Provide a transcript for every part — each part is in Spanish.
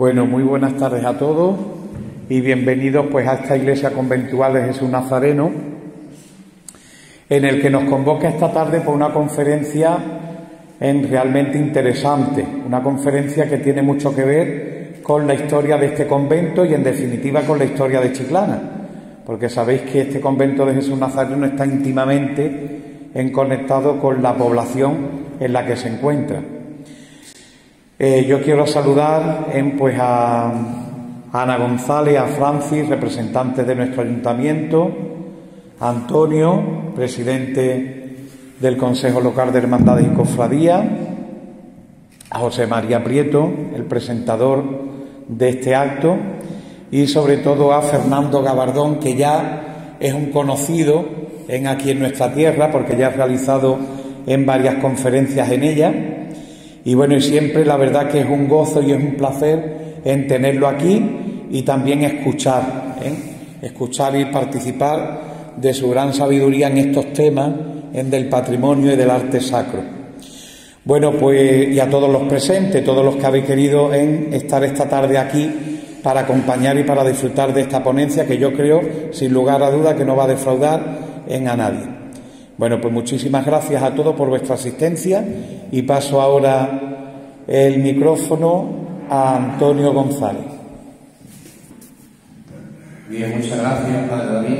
Bueno, muy buenas tardes a todos y bienvenidos pues a esta iglesia conventual de Jesús Nazareno, en el que nos convoca esta tarde por una conferencia realmente interesante, una conferencia que tiene mucho que ver con la historia de este convento y en definitiva con la historia de Chiclana, porque sabéis que este convento de Jesús Nazareno está íntimamente conectado con la población en la que se encuentra. Yo quiero saludar pues a Ana González, a Francis, representantes de nuestro ayuntamiento, a Antonio, presidente del Consejo Local de Hermandades y Cofradías, a José María Prieto, el presentador de este acto, y sobre todo a Fernando Gabardón, que ya es un conocido aquí en nuestra tierra, porque ya ha realizado en varias conferencias en ella. Y bueno, y siempre la verdad que es un gozo y es un placer tenerlo aquí y también escuchar y participar de su gran sabiduría en estos temas del patrimonio y del arte sacro. Bueno, pues y a todos los presentes, todos los que habéis querido estar esta tarde aquí para acompañar y para disfrutar de esta ponencia, que yo creo, sin lugar a duda, que no va a defraudar a nadie. Bueno, pues muchísimas gracias a todos por vuestra asistencia y paso ahora el micrófono a Antonio González. Bien, muchas gracias, Padre David.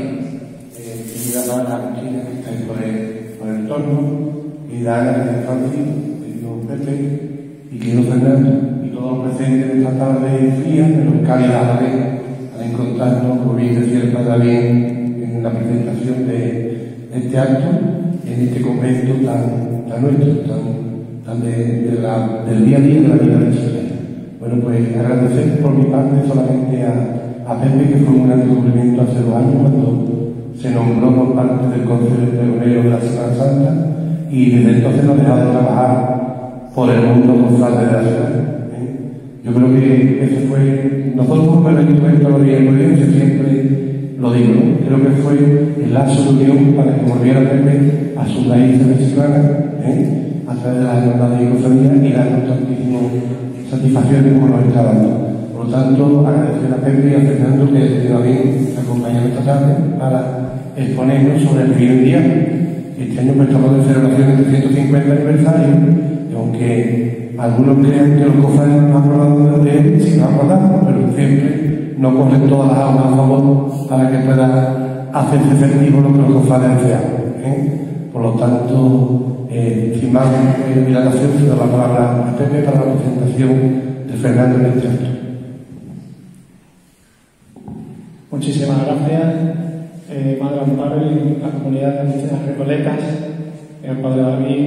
Querida Ana Cristina, que estáis por el entorno, y Ana Francis, querido Pepe y querido Fernando, y todos los presentes de esta tarde fría, pero cálida a la vez, al encontrarnos, como bien decía el Padre David en la presentación de este acto, en este convento tan nuestro, tan del día a día de la vida de Chile. Bueno, pues agradecer por mi parte solamente a Pepe, que fue un gran descubrimiento hace 2 años cuando se nombró por parte del Consejo Pregonero de la Semana Santa, y desde entonces no ha dejado de trabajar por el mundo cofrade de la ciudad. Yo creo que ese fue, nosotros como el instrumento de la providencia siempre lo digo, ¿no? Creo que fue el lazo de unión para que volviera Pepe a sus raíces de Chiclana, a través de las hermandades y cofradías, y darnos tantísimas satisfacciones como nos está dando. Por lo tanto, agradecer a Pepe y a Fernando que también nos acompañan esta tarde para exponernos sobre el primer día. Este año pues estamos de celebración del 150 aniversario, y aunque algunos crean que los cofrades han hablado de él, sí nos acordamos, pero siempre no cogen todas las armas a favor para que pueda hacerse efectivo lo que los cofrades desean. Por lo tanto, sin más dilatación, se da la palabra a Pepe para la presentación de Fernando en este acto. Muchísimas gracias, Madre Amparo y la comunidad de las Recoletas, el Padre David,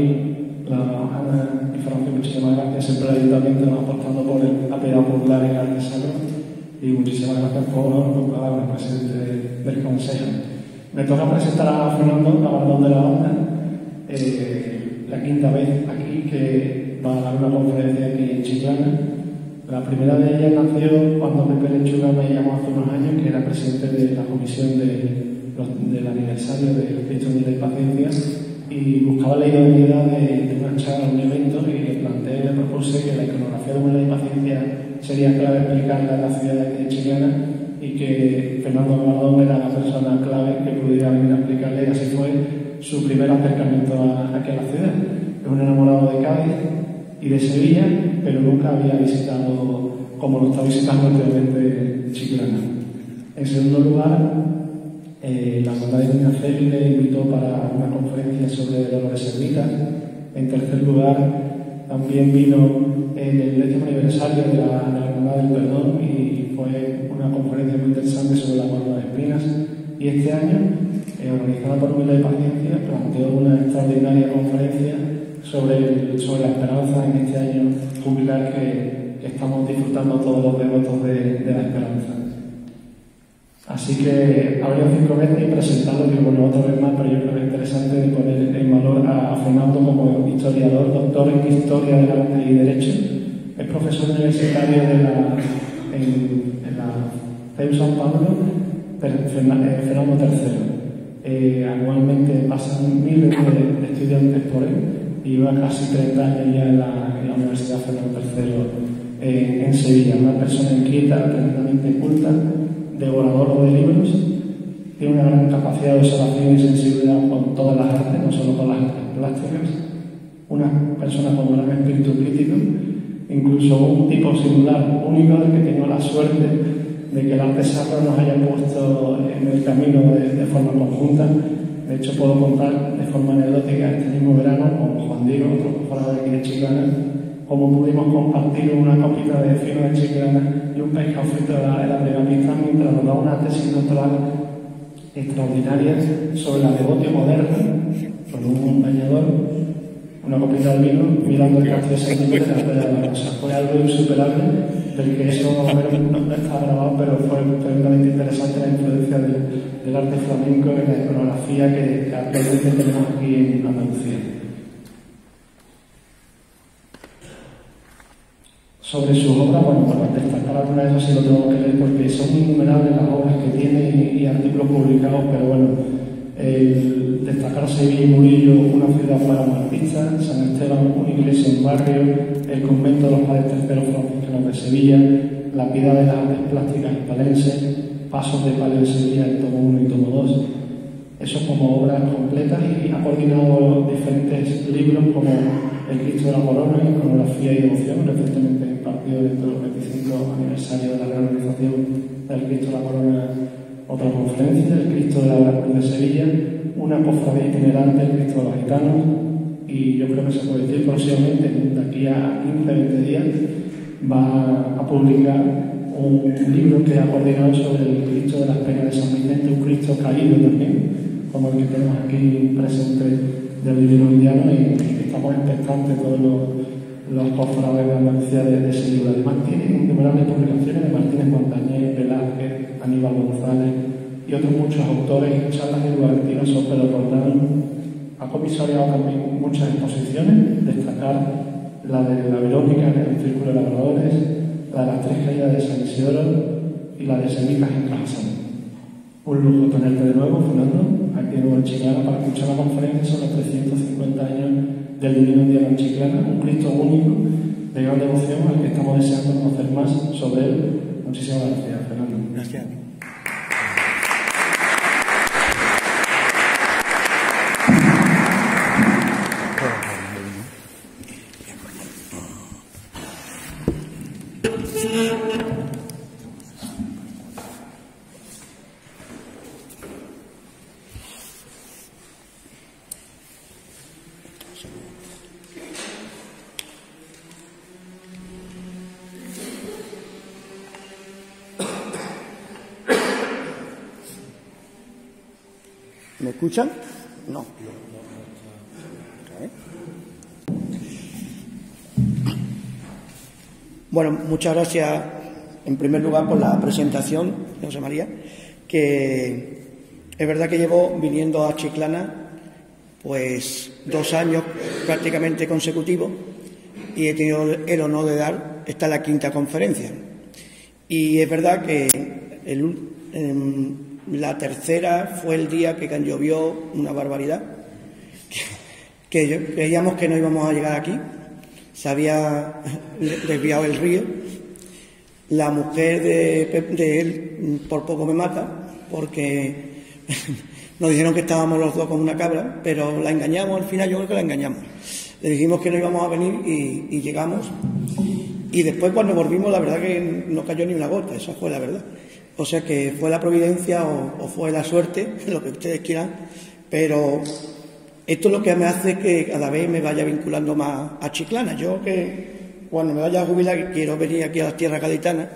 la Ana y Francis, muchísimas gracias. Siempre el Ayuntamiento nos apostando por el apellido popular y el arte sacro. Y muchísimas gracias por las palabras, presidente del Consejo. Me toca presentar a Fernando Gabardón de la Onda, la 5ª vez aquí que va a dar una conferencia aquí en Chiclana. La primera de ellas nació cuando Pepe Lechuga me llamó hace unos años, que era presidente de la comisión del aniversario de Cristo de la Paciencia, y buscaba la idoneidad de una charla, un evento, y le propuse que la iconografía de Humildad y Paciencia sería clave explicarla en la ciudad de Chiclana, y que Fernando Gabardón era la persona clave que pudiera venir a explicarle, y así fue su primer acercamiento aquí a la ciudad. Es un enamorado de Cádiz y de Sevilla, pero nunca había visitado, como lo está visitando últimamente, Chiclana. En segundo lugar, la Hermandad de Minacel le invitó para una conferencia sobre Dolores Servitas. En tercer lugar, también vino en el 10º aniversario de la Hermandad del Perdón, y fue una conferencia muy interesante sobre la corona de espinas. Y este año, organizada por Humildad y Paciencia, planteó una extraordinaria conferencia sobre la esperanza en este año jubilar que estamos disfrutando todos los devotos de la esperanza. Así que habría 5 veces y presentarlo, que bueno, otra vez más, pero yo creo que es interesante de poner en valor a Fernando como historiador, doctor en Historia del Arte y Derecho. Es profesor universitario en la CEU San Pablo, Fernando III. Anualmente pasan miles de estudiantes por él y lleva casi 30 años ya en la Universidad Fernando III en Sevilla. Una persona inquieta, tremendamente culta, devoradora de libros, tiene una gran capacidad de observación y sensibilidad con todas las artes, no solo con las artes plásticas. Una persona con un gran espíritu crítico, incluso un tipo singular, único, de que tengo la suerte de que el arte sacro nos haya puesto en el camino de forma conjunta. De hecho, puedo contar de forma anecdótica este mismo verano con Juan Diego, otro cofrade de aquí de Chiclana, cómo pudimos compartir una copita de fino de Chiclana y un pescado frito en la Megapista mientras nos daba una tesis doctoral extraordinaria sobre la devotio moderna, con un bañador, una copita de vino, mirando el castillo de San Miguel de la Playa de la Rosa. Fue algo insuperable, del que eso no está grabado, pero fue tremendamente interesante la influencia del arte flamenco en la iconografía que actualmente tenemos aquí en Andalucía. Sobre sus obras, bueno, para destacar algunas de esas sí lo tengo que leer porque son innumerables las obras que tiene y artículos publicados, pero bueno, destacar Sevilla y Murillo, una ciudad para un artista, San Esteban, una iglesia en barrio, el convento de los padres terceros franciscanos de Sevilla, la piedad de las artes plásticas hispalenses, pasos de palio en Sevilla, el tomo 1 y tomo 2. Eso como obras completas, y ha coordinado diferentes libros como El Cristo de la Corona, Iconografía y Devoción, recientemente impartido dentro del 25 aniversario de la reorganización del Cristo de la Corona, otra conferencia, El Cristo de la Cruz de Sevilla, una cofradía itinerante, El Cristo de los Gitanos, y yo creo que se puede decir próximamente, de aquí a 15-20 días, va a publicar un libro que ha coordinado sobre el Cristo de las Penas de San Vicente, un Cristo caído también, como el que tenemos aquí presente del Divino Indiano, y estamos expectantes todos los cofrades de Andalucía de ese libro. Además tiene innumerables publicaciones de Martínez Montañés, Velázquez, Aníbal González y otros muchos autores, charlas de Lugartino, Sopelo Roldán. Ha comisariado también muchas exposiciones, destacar la de la Verónica en el Círculo de Labradores, la de las Tres Caídas de San Isidoro y la de Semicas en Cajasán. Un lujo tenerte de nuevo, Fernando, aquí en Chiclana para escuchar la conferencia sobre los 350 años del Divino Indiano en Chiclana, un Cristo único de gran devoción al que estamos deseando conocer más sobre él. Muchísimas gracias, Fernando. Gracias. ¿Me escuchan? No. Bueno, muchas gracias en primer lugar por la presentación de José María, que es verdad que llevo viniendo a Chiclana pues 2 años prácticamente consecutivos y he tenido el honor de dar, esta es la 5ª conferencia. Y es verdad que la tercera fue el día que llovió una barbaridad, que creíamos que no íbamos a llegar aquí, se había desviado el río. La mujer de él por poco me mata, porque nos dijeron que estábamos los dos con una cabra, pero la engañamos, al final yo creo que la engañamos. Le dijimos que no íbamos a venir y llegamos. Y después cuando volvimos, la verdad que no cayó ni una gota, esa fue la verdad. O sea que fue la providencia o fue la suerte, lo que ustedes quieran, pero esto es lo que me hace que cada vez me vaya vinculando más a Chiclana. Yo que cuando me vaya a jubilar quiero venir aquí a las tierras gaditanas,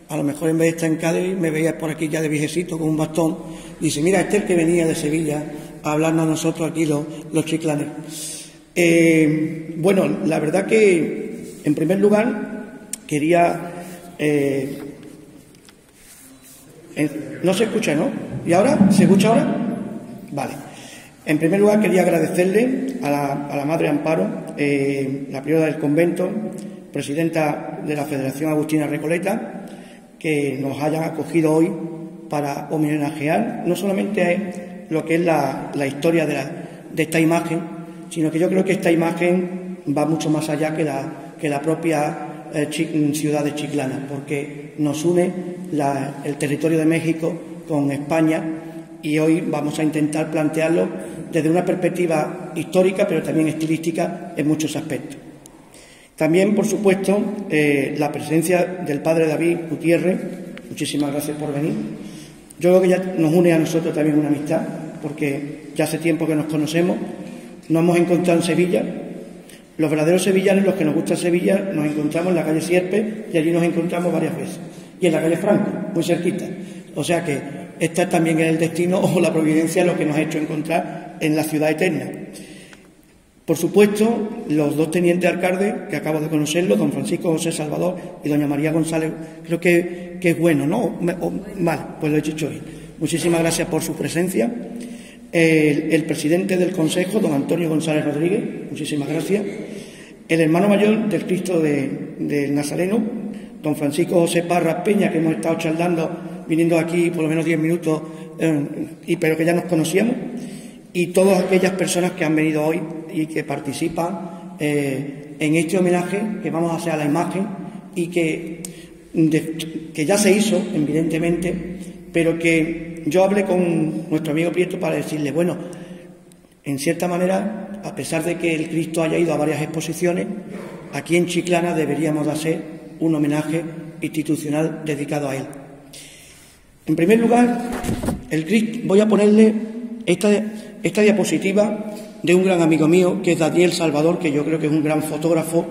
a lo mejor en vez de estar en Cádiz me veía por aquí ya de viejecito con un bastón y dice, mira, este es el que venía de Sevilla a hablarnos a nosotros aquí los chiclanes. Bueno, la verdad que en primer lugar quería... no se escucha, ¿no? ¿Y ahora? ¿Se escucha ahora? Vale. En primer lugar quería agradecerle a la Madre Amparo, la priora del convento, presidenta de la Federación Agustina Recoleta, que nos hayan acogido hoy para homenajear no solamente lo que es la historia de esta imagen, sino que yo creo que esta imagen va mucho más allá que la propia ciudades chiclanas, porque nos une el territorio de México con España, y hoy vamos a intentar plantearlo desde una perspectiva histórica, pero también estilística en muchos aspectos. También, por supuesto, la presencia del padre David Gutiérrez. Muchísimas gracias por venir. Yo creo que ya nos une a nosotros también una amistad, porque ya hace tiempo que nos conocemos, nos hemos encontrado en Sevilla. Los verdaderos sevillanos, los que nos gusta Sevilla, nos encontramos en la calle Sierpe, y allí nos encontramos varias veces. Y en la calle Franco, muy cerquita. O sea que esta también es el destino o la providencia lo que nos ha hecho encontrar en la ciudad eterna. Por supuesto, los dos tenientes alcaldes, que acabo de conocerlos, don Francisco José Salvador y doña María González, creo que es bueno, ¿no? Vale, pues lo he dicho hoy. Muchísimas gracias por su presencia. El presidente del Consejo, don Antonio González Rodríguez, muchísimas gracias. El hermano mayor del Cristo del Nazareno, don Francisco José Parra Peña, que hemos estado charlando, viniendo aquí por lo menos 10 minutos, pero que ya nos conocíamos, y todas aquellas personas que han venido hoy y que participan en este homenaje que vamos a hacer a la imagen, y que ya se hizo, evidentemente, pero que yo hablé con nuestro amigo Prieto para decirle, bueno, en cierta manera, a pesar de que el Cristo haya ido a varias exposiciones, aquí en Chiclana deberíamos de hacer un homenaje institucional dedicado a él. En primer lugar, el Cristo, voy a ponerle esta diapositiva de un gran amigo mío, que es Daniel Salvador, que yo creo que es un gran fotógrafo,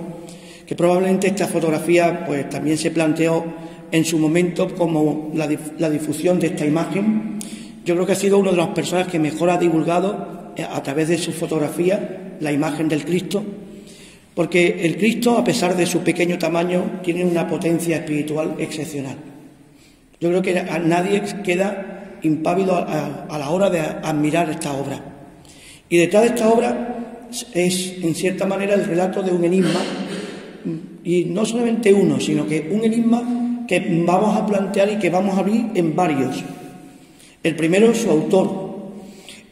que probablemente esta fotografía pues también se planteó en su momento como la difusión de esta imagen. Yo creo que ha sido una de las personas que mejor ha divulgado a través de su fotografía la imagen del Cristo, porque el Cristo, a pesar de su pequeño tamaño, tiene una potencia espiritual excepcional. Yo creo que a nadie queda impávido a la hora de admirar esta obra. Y detrás de esta obra es, en cierta manera, el relato de un enigma, y no solamente uno, sino que un enigma que vamos a plantear y que vamos a abrir en varios. El primero, su autor.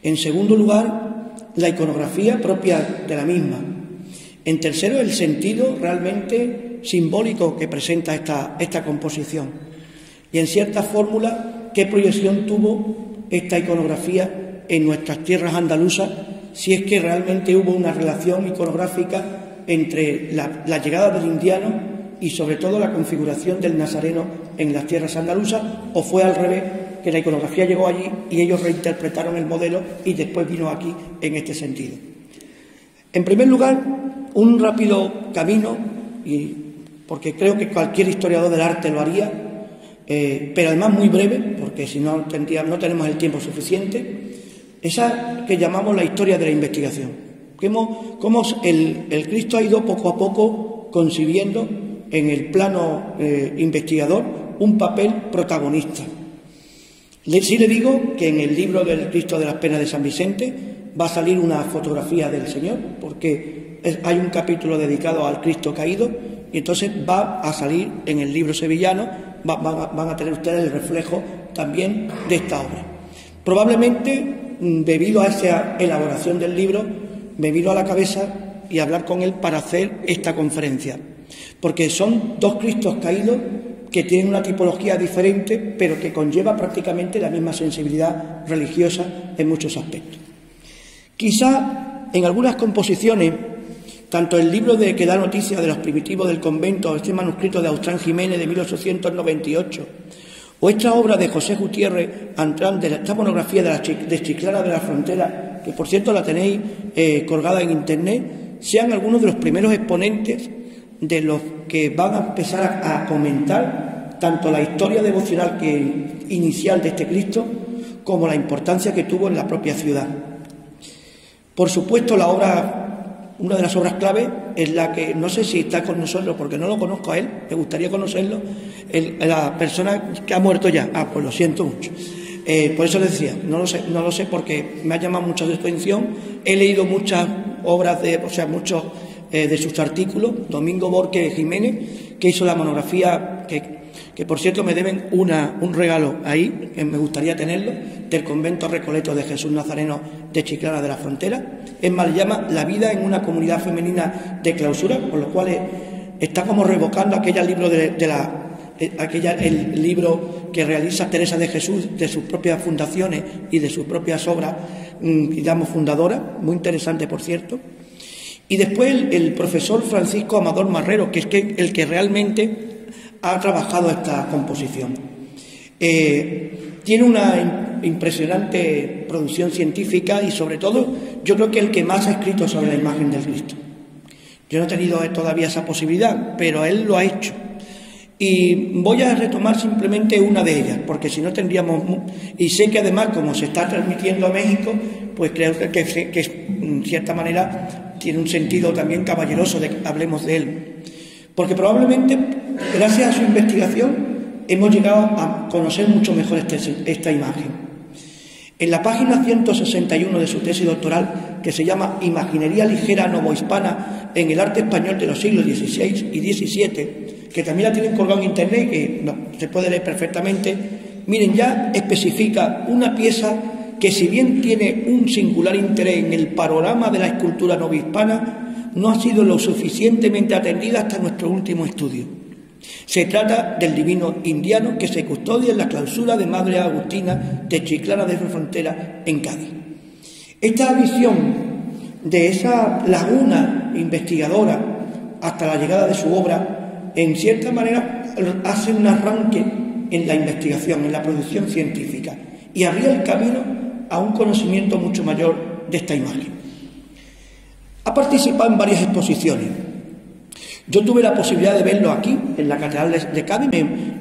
En segundo lugar, la iconografía propia de la misma. En tercero, el sentido realmente simbólico que presenta esta composición. Y en cierta fórmula, qué proyección tuvo esta iconografía en nuestras tierras andaluzas, si es que realmente hubo una relación iconográfica entre la llegada del indiano y sobre todo la configuración del nazareno en las tierras andaluzas, o fue al revés, que la iconografía llegó allí y ellos reinterpretaron el modelo y después vino aquí en este sentido. En primer lugar, un rápido camino, porque creo que cualquier historiador del arte lo haría, pero además muy breve, porque si no tenemos el tiempo suficiente, esa que llamamos la historia de la investigación. Cómo el Cristo ha ido poco a poco concibiendo en el plano investigador un papel protagonista. Sí le digo que en el libro del Cristo de las Penas de San Vicente va a salir una fotografía del Señor, porque hay un capítulo dedicado al Cristo caído, y entonces va a salir en el libro sevillano, van a tener ustedes el reflejo también de esta obra. Probablemente, debido a esa elaboración del libro, me vino a la cabeza y hablar con él para hacer esta conferencia, porque son dos Cristos caídos que tienen una tipología diferente, pero que conlleva prácticamente la misma sensibilidad religiosa en muchos aspectos. Quizá en algunas composiciones, tanto el libro que da noticia de los primitivos del convento, este manuscrito de Austrán Jiménez de 1898, o esta obra de José Gutiérrez Antrán, de esta monografía de Chiclana de la Frontera, que por cierto la tenéis colgada en internet, sean algunos de los primeros exponentes de los que van a empezar a comentar tanto la historia devocional inicial de este Cristo como la importancia que tuvo en la propia ciudad. Por supuesto, una de las obras clave es la que, no sé si está con nosotros porque no lo conozco a él, me gustaría conocerlo, la persona que ha muerto ya. Pues lo siento mucho. Por eso les decía, no lo sé porque me ha llamado mucho la atención. He leído muchas obras muchos de sus artículos. Domingo Borque Jiménez, que hizo la monografía, que por cierto me deben un regalo ahí, que me gustaría tenerlo, del convento Recoleto de Jesús Nazareno de Chiclana de la Frontera. Es más, le llama La vida en una comunidad femenina de clausura, por lo cual está como revocando aquel libro el libro que realiza Teresa de Jesús de sus propias fundaciones y de sus propias obras, digamos, fundadoras, muy interesante, por cierto. Y después el profesor Francisco Amador Marrero, que es el que realmente ha trabajado esta composición. Tiene una impresionante producción científica y, sobre todo, yo creo que el que más ha escrito sobre la imagen del Cristo. Yo no he tenido todavía esa posibilidad, pero él lo ha hecho. Y voy a retomar simplemente una de ellas, porque si no tendríamos... Y sé que además, como se está transmitiendo a México, pues creo que en cierta manera tiene un sentido también caballeroso de que hablemos de él. Porque probablemente, gracias a su investigación, hemos llegado a conocer mucho mejor esta imagen. En la página 161 de su tesis doctoral, que se llama Imaginería ligera novohispana en el arte español de los siglos XVI y XVII, que también la tienen colgada en internet, que se puede leer perfectamente, miren, ya especifica una pieza que, si bien tiene un singular interés en el panorama de la escultura novohispana, no ha sido lo suficientemente atendida hasta nuestro último estudio. Se trata del Divino Indiano, que se custodia en la clausura de Madre Agustina de Chiclana de Frontera, en Cádiz. Esta visión de esa laguna investigadora hasta la llegada de su obra, en cierta manera, hace un arranque en la investigación, en la producción científica, y abría el camino a un conocimiento mucho mayor de esta imagen. Ha participado en varias exposiciones. Yo tuve la posibilidad de verlo aquí, en la Catedral de Cádiz.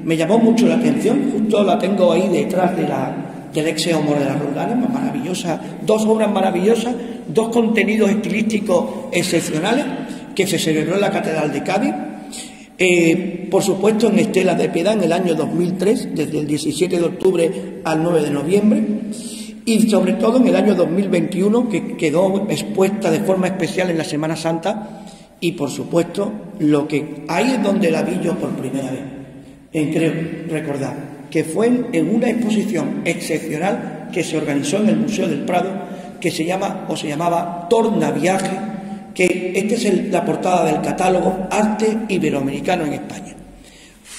Me llamó mucho la atención. Justo la tengo ahí detrás del Exe Homo de la Roldana, maravillosa, dos obras maravillosas, dos contenidos estilísticos excepcionales que se celebró en la Catedral de Cádiz. Por supuesto, en Estelas de Piedad en el año 2003, desde el 17 de octubre al 9 de noviembre, y sobre todo en el año 2021, que quedó expuesta de forma especial en la Semana Santa. Y, por supuesto, ahí es donde la vi yo por primera vez. Creo recordar que fue en una exposición excepcional que se organizó en el Museo del Prado, que se llamaba Tornaviaje, que esta es la portada del catálogo Arte Iberoamericano en España.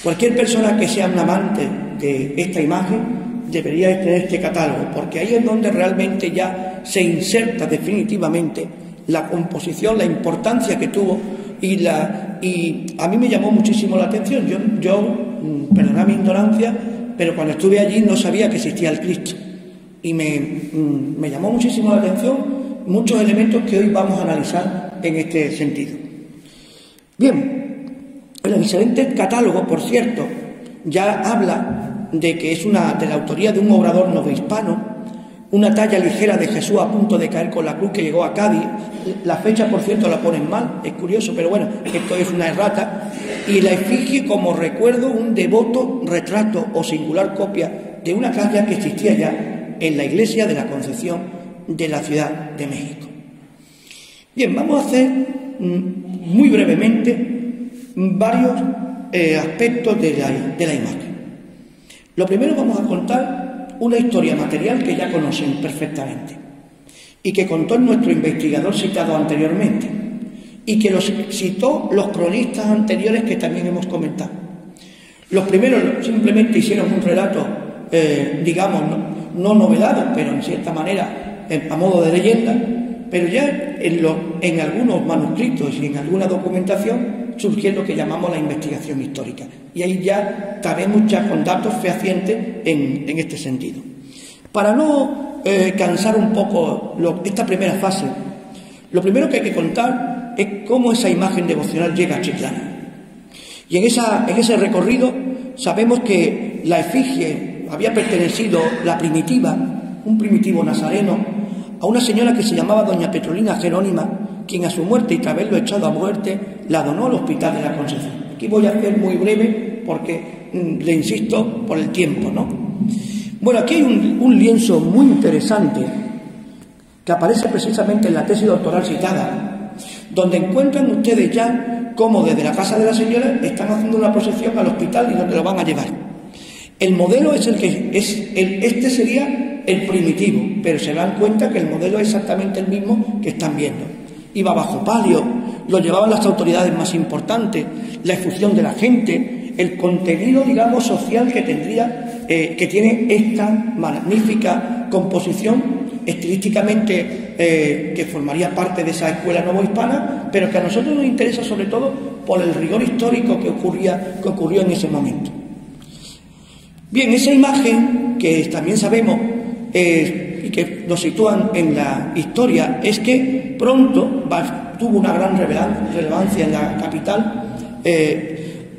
Cualquier persona que sea un amante de esta imagen debería tener este catálogo, porque ahí es donde realmente ya se inserta definitivamente la composición, la importancia que tuvo, y a mí me llamó muchísimo la atención. Yo perdona mi ignorancia, pero cuando estuve allí no sabía que existía el Cristo, y me llamó muchísimo la atención muchos elementos que hoy vamos a analizar en este sentido. Bien, el excelente catálogo, por cierto, ya habla de que es de la autoría de un obrador novohispano, una talla ligera de Jesús a punto de caer con la cruz, que llegó a Cádiz. La fecha, por cierto, la ponen mal, es curioso, pero bueno, esto es una errata. Y la efigie como recuerdo, un devoto retrato o singular copia de una talla que existía ya en la iglesia de la Concepción de la Ciudad de México. Bien, vamos a hacer muy brevemente varios aspectos de la imagen. Lo primero, vamos a contar una historia material que ya conocen perfectamente y que contó nuestro investigador citado anteriormente, y que los citó los cronistas anteriores que también hemos comentado. Los primeros simplemente hicieron un relato, digamos, no novelado, pero en cierta manera a modo de leyenda, pero ya en algunos manuscritos y en alguna documentación surgió lo que llamamos la investigación histórica, y ahí ya cabemos ya con datos fehacientes en este sentido. Para no cansar un poco esta primera fase, lo primero que hay que contar es cómo esa imagen devocional llega a Chiclana. Y en ese recorrido sabemos que la efigie había pertenecido, la primitiva, un primitivo nazareno, a una señora que se llamaba doña Petrolina Jerónima, quien a su muerte y tras haberlo echado a muerte la donó al Hospital de la Concepción. Aquí voy a hacer muy breve porque, le insisto, por el tiempo, ¿no? Bueno, aquí hay un lienzo muy interesante que aparece precisamente en la tesis doctoral citada, donde encuentran ustedes ya cómo desde la casa de la señora están haciendo una procesión al hospital y donde lo van a llevar. El modelo es este sería el primitivo, pero se dan cuenta que el modelo es exactamente el mismo que están viendo. Iba bajo palio, lo llevaban las autoridades más importantes, la efusión de la gente, el contenido, digamos, social que tendría, que tiene esta magnífica composición, estilísticamente que formaría parte de esa escuela novohispana, pero que a nosotros nos interesa sobre todo por el rigor histórico que ocurrió en ese momento. Bien, esa imagen que también sabemos y que nos sitúan en la historia es que pronto tuvo una gran relevancia en la capital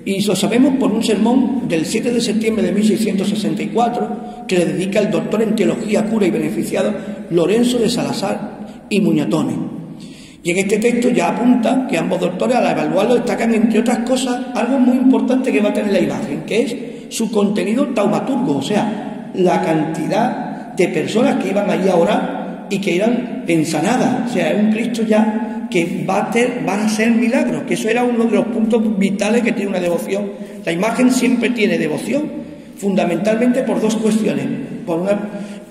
y lo sabemos por un sermón del 7 de septiembre de 1664 que le dedica el doctor en teología, cura y beneficiado Lorenzo de Salazar y Muñatones. Y en este texto ya apunta que ambos doctores al evaluarlo destacan, entre otras cosas, algo muy importante que va a tener la imagen, que es su contenido taumaturgo, o sea, la cantidad de personas que iban allí a orar y que irán ensanadas. O sea, es un Cristo ya que van a ser milagros, que eso era uno de los puntos vitales que tiene una devoción. La imagen siempre tiene devoción, fundamentalmente por dos cuestiones. Por una,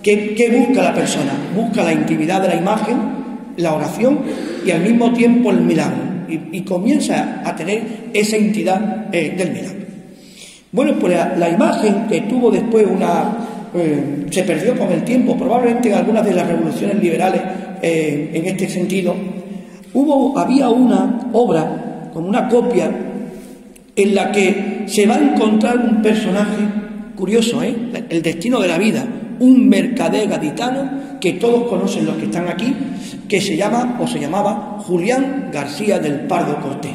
¿qué busca la persona? Busca la intimidad de la imagen, la oración y al mismo tiempo el milagro. Y comienza a tener esa entidad del milagro. Bueno, pues la imagen que tuvo después se perdió con el tiempo, probablemente en algunas de las revoluciones liberales en este sentido. Había una obra, como una copia, en la que se va a encontrar un personaje curioso, el destino de la vida, un mercader gaditano que todos conocen los que están aquí, que se llamaba Julián García del Pardo Cortés.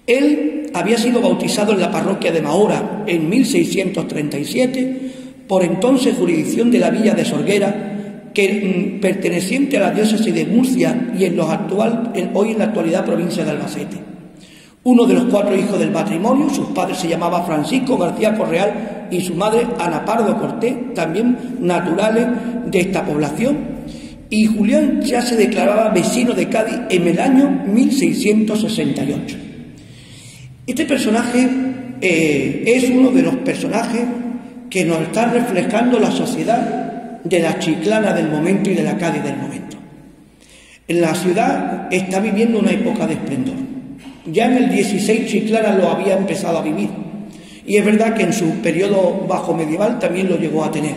Él había sido bautizado en la parroquia de Mahora en 1637, por entonces jurisdicción de la villa de Sorguera, que perteneciente a la diócesis de Murcia y hoy en la actualidad provincia de Albacete. Uno de los 4 hijos del matrimonio, sus padres se llamaba Francisco García Correal y su madre Ana Pardo Cortés, también naturales de esta población, y Julián ya se declaraba vecino de Cádiz en el año 1668. Este personaje es uno de los personajes que nos está reflejando la sociedad de la Chiclana del momento y de la Cádiz del momento. En la ciudad está viviendo una época de esplendor. Ya en el 16 Chiclana lo había empezado a vivir. Y es verdad que en su periodo bajo medieval también lo llegó a tener.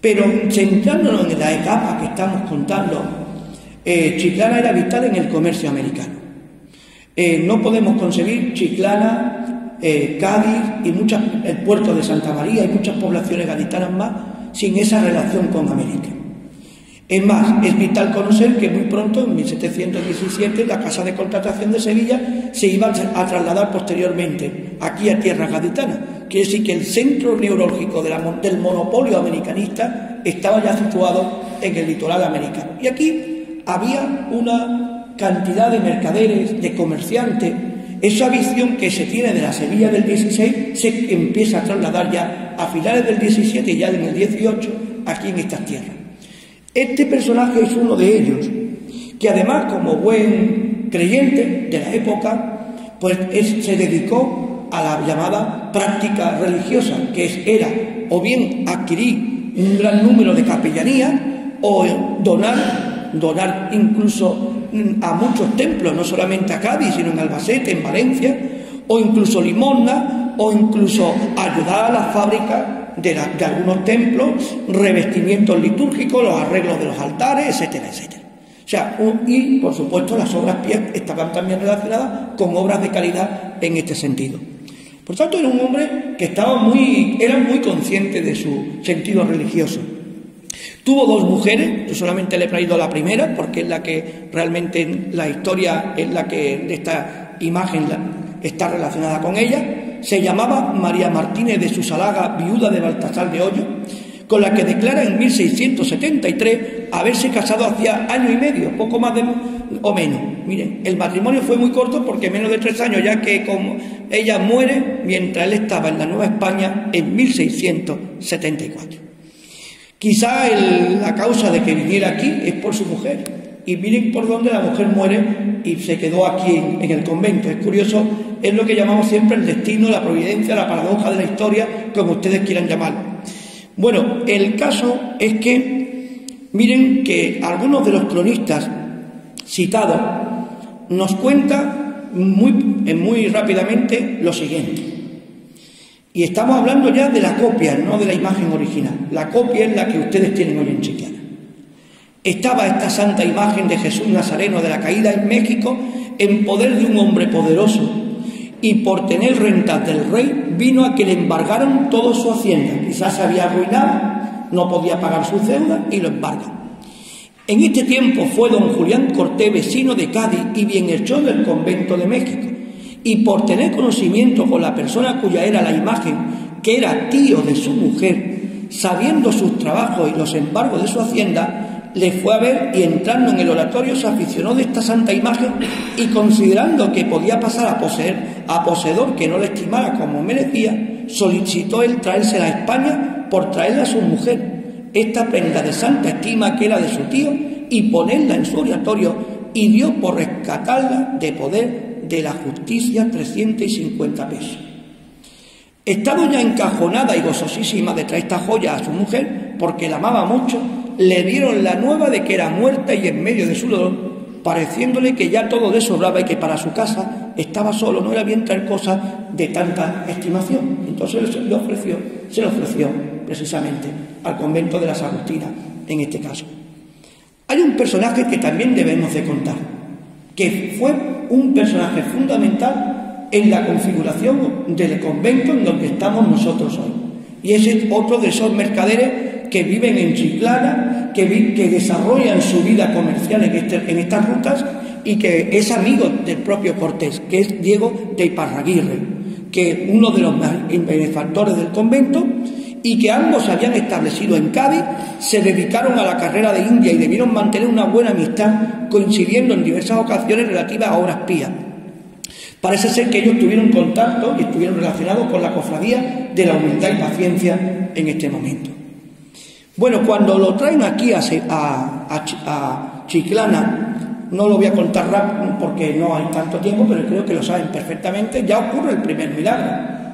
Pero centrándonos en la etapa que estamos contando, Chiclana era vital en el comercio americano. No podemos concebir Chiclana, Cádiz y el puerto de Santa María y muchas poblaciones gaditanas más sin esa relación con América. Es más, es vital conocer que muy pronto, en 1717, la Casa de Contratación de Sevilla se iba a trasladar posteriormente aquí a tierras gaditanas. Quiere decir que el centro neurálgico del monopolio americanista estaba ya situado en el litoral americano. Y aquí había una cantidad de mercaderes, de comerciantes. Esa visión que se tiene de la Sevilla del 16 se empieza a trasladar ya a finales del 17 y ya en el 18 aquí en estas tierras. Este personaje es uno de ellos, que además, como buen creyente de la época, pues se dedicó a la llamada práctica religiosa, que era o bien adquirir un gran número de capellanías o donar incluso a muchos templos, no solamente a Cádiz, sino en Albacete, en Valencia, o incluso limosna, o incluso ayudar a las fábricas de algunos templos, revestimientos litúrgicos, los arreglos de los altares, etcétera, etcétera. O sea, y por supuesto las obras pías estaban también relacionadas con obras de caridad en este sentido. Por tanto, era un hombre que era muy consciente de su sentido religioso. Tuvo 2 mujeres, yo solamente le he traído la primera porque es la que realmente en la historia es la que esta imagen está relacionada con ella. Se llamaba María Martínez de Susalaga, viuda de Baltasar de Hoyo, con la que declara en 1673 haberse casado hacía año y medio, poco más o menos. Miren, el matrimonio fue muy corto porque menos de 3 años, ya que como ella muere mientras él estaba en la Nueva España en 1674. Quizá la causa de que viniera aquí es por su mujer. Y miren por dónde la mujer muere y se quedó aquí en el convento. Es curioso, es lo que llamamos siempre el destino, la providencia, la paradoja de la historia, como ustedes quieran llamarlo. Bueno, el caso es que, miren que algunos de los cronistas citados nos cuentan muy rápidamente lo siguiente. Y estamos hablando ya de la copia, no de la imagen original. La copia es la que ustedes tienen hoy en Chiclana. Estaba esta santa imagen de Jesús Nazareno de la caída en México en poder de un hombre poderoso, y por tener rentas del rey vino a que le embargaran toda su hacienda. Quizás se había arruinado, no podía pagar sus deudas y lo embargan. En este tiempo fue don Julián Cortés, vecino de Cádiz y bienhechor del convento de México, y por tener conocimiento con la persona cuya era la imagen, que era tío de su mujer, sabiendo sus trabajos y los embargos de su hacienda, le fue a ver, y entrando en el oratorio se aficionó de esta santa imagen, y considerando que podía pasar a poseedor que no le estimara como merecía, solicitó él traérsela a España por traerla a su mujer, esta prenda de santa estima que era de su tío, y ponerla en su oratorio, y dio por rescatarla de poder de la justicia 350 pesos. Estando ya encajonada y gozosísima de traer esta joya a su mujer, porque la amaba mucho, le dieron la nueva de que era muerta, y en medio de su dolor, pareciéndole que ya todo le sobraba y que para su casa estaba solo, no era bien traer cosas de tanta estimación. Entonces se lo ofreció precisamente al convento de las Agustinas, en este caso. Hay un personaje que también debemos de contar, que fue un personaje fundamental en la configuración del convento en donde estamos nosotros hoy. Y ese es otro de esos mercaderes que viven en Chiclana, que desarrollan su vida comercial en estas rutas, y que es amigo del propio Cortés, que es Diego de Iparraguirre, que es uno de los benefactores del convento, y que ambos se habían establecido en Cádiz, se dedicaron a la carrera de India y debieron mantener una buena amistad, coincidiendo en diversas ocasiones relativas a obras pías. Parece ser que ellos tuvieron contacto y estuvieron relacionados con la cofradía de la humildad y paciencia en este momento. Bueno, cuando lo traen aquí a Chiclana, no lo voy a contar rápido porque no hay tanto tiempo, pero creo que lo saben perfectamente, ya ocurre el primer milagro.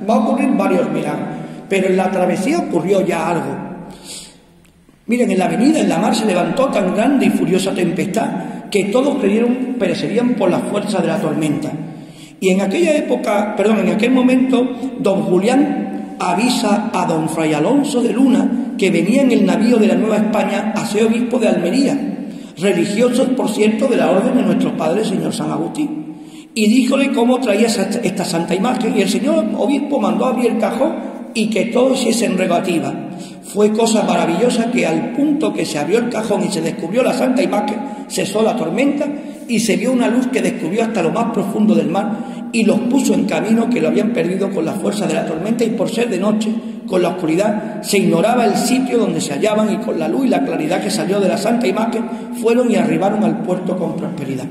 Va a ocurrir varios milagros, pero en la travesía ocurrió ya algo. Miren, en la avenida, en la mar, se levantó tan grande y furiosa tempestad que todos creyeron perecerían por la fuerza de la tormenta. Y en aquel momento, don Julián avisa a don Fray Alonso de Luna, que venía en el navío de la Nueva España a ser obispo de Almería, religiosos, por cierto, de la orden de nuestro padre, señor San Agustín, y díjole cómo traía esta santa imagen, y el señor obispo mandó abrir el cajón y que todo hiciese en negativa. Fue cosa maravillosa que al punto que se abrió el cajón y se descubrió la santa imagen, cesó la tormenta y se vio una luz que descubrió hasta lo más profundo del mar y los puso en camino, que lo habían perdido con la fuerza de la tormenta, y por ser de noche, con la oscuridad, se ignoraba el sitio donde se hallaban, y con la luz y la claridad que salió de la santa imagen fueron y arribaron al puerto con prosperidad.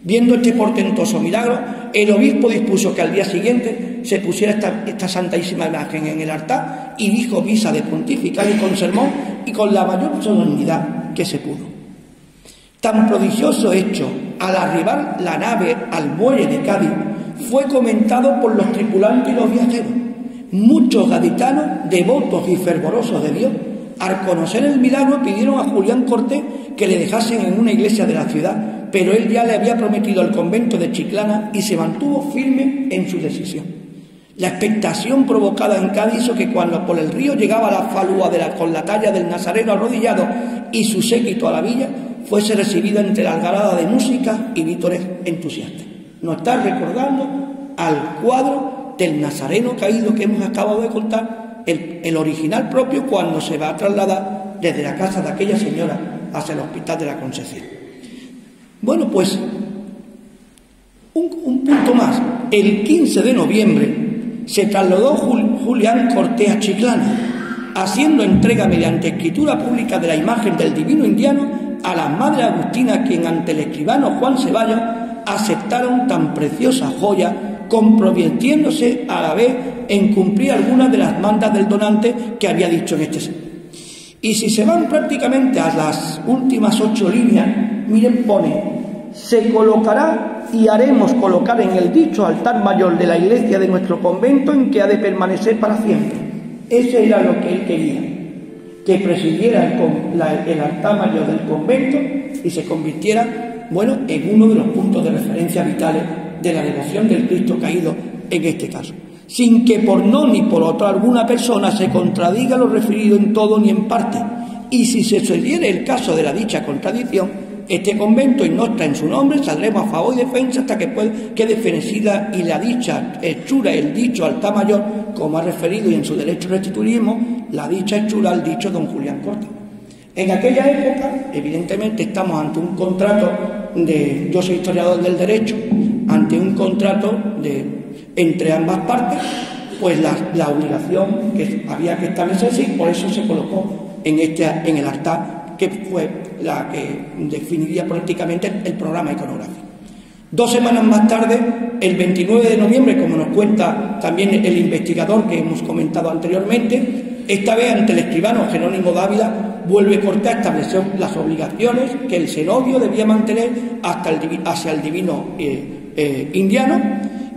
Viendo este portentoso milagro, el obispo dispuso que al día siguiente se pusiera esta santísima imagen en el altar, y dijo misa de pontifical y con sermón, y con la mayor solemnidad que se pudo. Tan prodigioso hecho, al arribar la nave al muelle de Cádiz, fue comentado por los tripulantes y los viajeros. Muchos gaditanos, devotos y fervorosos de Dios, al conocer el milagro, pidieron a Julián Cortés que le dejasen en una iglesia de la ciudad, pero él ya le había prometido al convento de Chiclana y se mantuvo firme en su decisión. La expectación provocada en Cádiz hizo que cuando por el río llegaba la falúa con la talla del Nazareno arrodillado y su séquito a la villa, fuese recibida entre la algarada de música y vítores entusiastas. Nos está recordando al cuadro del Nazareno caído que hemos acabado de contar, el original propio, cuando se va a trasladar desde la casa de aquella señora hacia el Hospital de la Concepción. Bueno, pues un punto más. El 15 de noviembre se trasladó Julián Cortés a Chiclana, haciendo entrega mediante escritura pública de la imagen del divino indiano a la madre Agustina, quien ante el escribano Juan Ceballos aceptaron tan preciosa joya, comprometiéndose a la vez en cumplir algunas de las mandas del donante que había dicho en este sentido. Y si se van prácticamente a las últimas 8 líneas, miren, pone: se colocará y haremos colocar en el dicho altar mayor de la iglesia de nuestro convento, en que ha de permanecer para siempre. Eso era lo que él quería, que presidiera el altar mayor del convento y se convirtiera, bueno, en uno de los puntos de referencia vitales de la devoción del Cristo caído en este caso, sin que por no ni por otra alguna persona se contradiga lo referido en todo ni en parte. Y si se sucediere el caso de la dicha contradicción, este convento y nota en su nombre saldremos a favor y defensa hasta que quede fenecida y la dicha hechura el dicho altar mayor, como ha referido y en su derecho restituiremos la dicha hechura al dicho don Julián Cortés. En aquella época, evidentemente, estamos ante un contrato yo soy historiador del derecho, ante un contrato entre ambas partes, pues la obligación que había que establecerse, y por eso se colocó en el altar, que fue la que definiría prácticamente el programa iconográfico. 2 semanas más tarde, el 29 de noviembre, como nos cuenta también el investigador que hemos comentado anteriormente, esta vez ante el escribano Jerónimo Dávila, vuelve Cortés a establecer las obligaciones que el cenobio debía mantener hacia el divino indiano,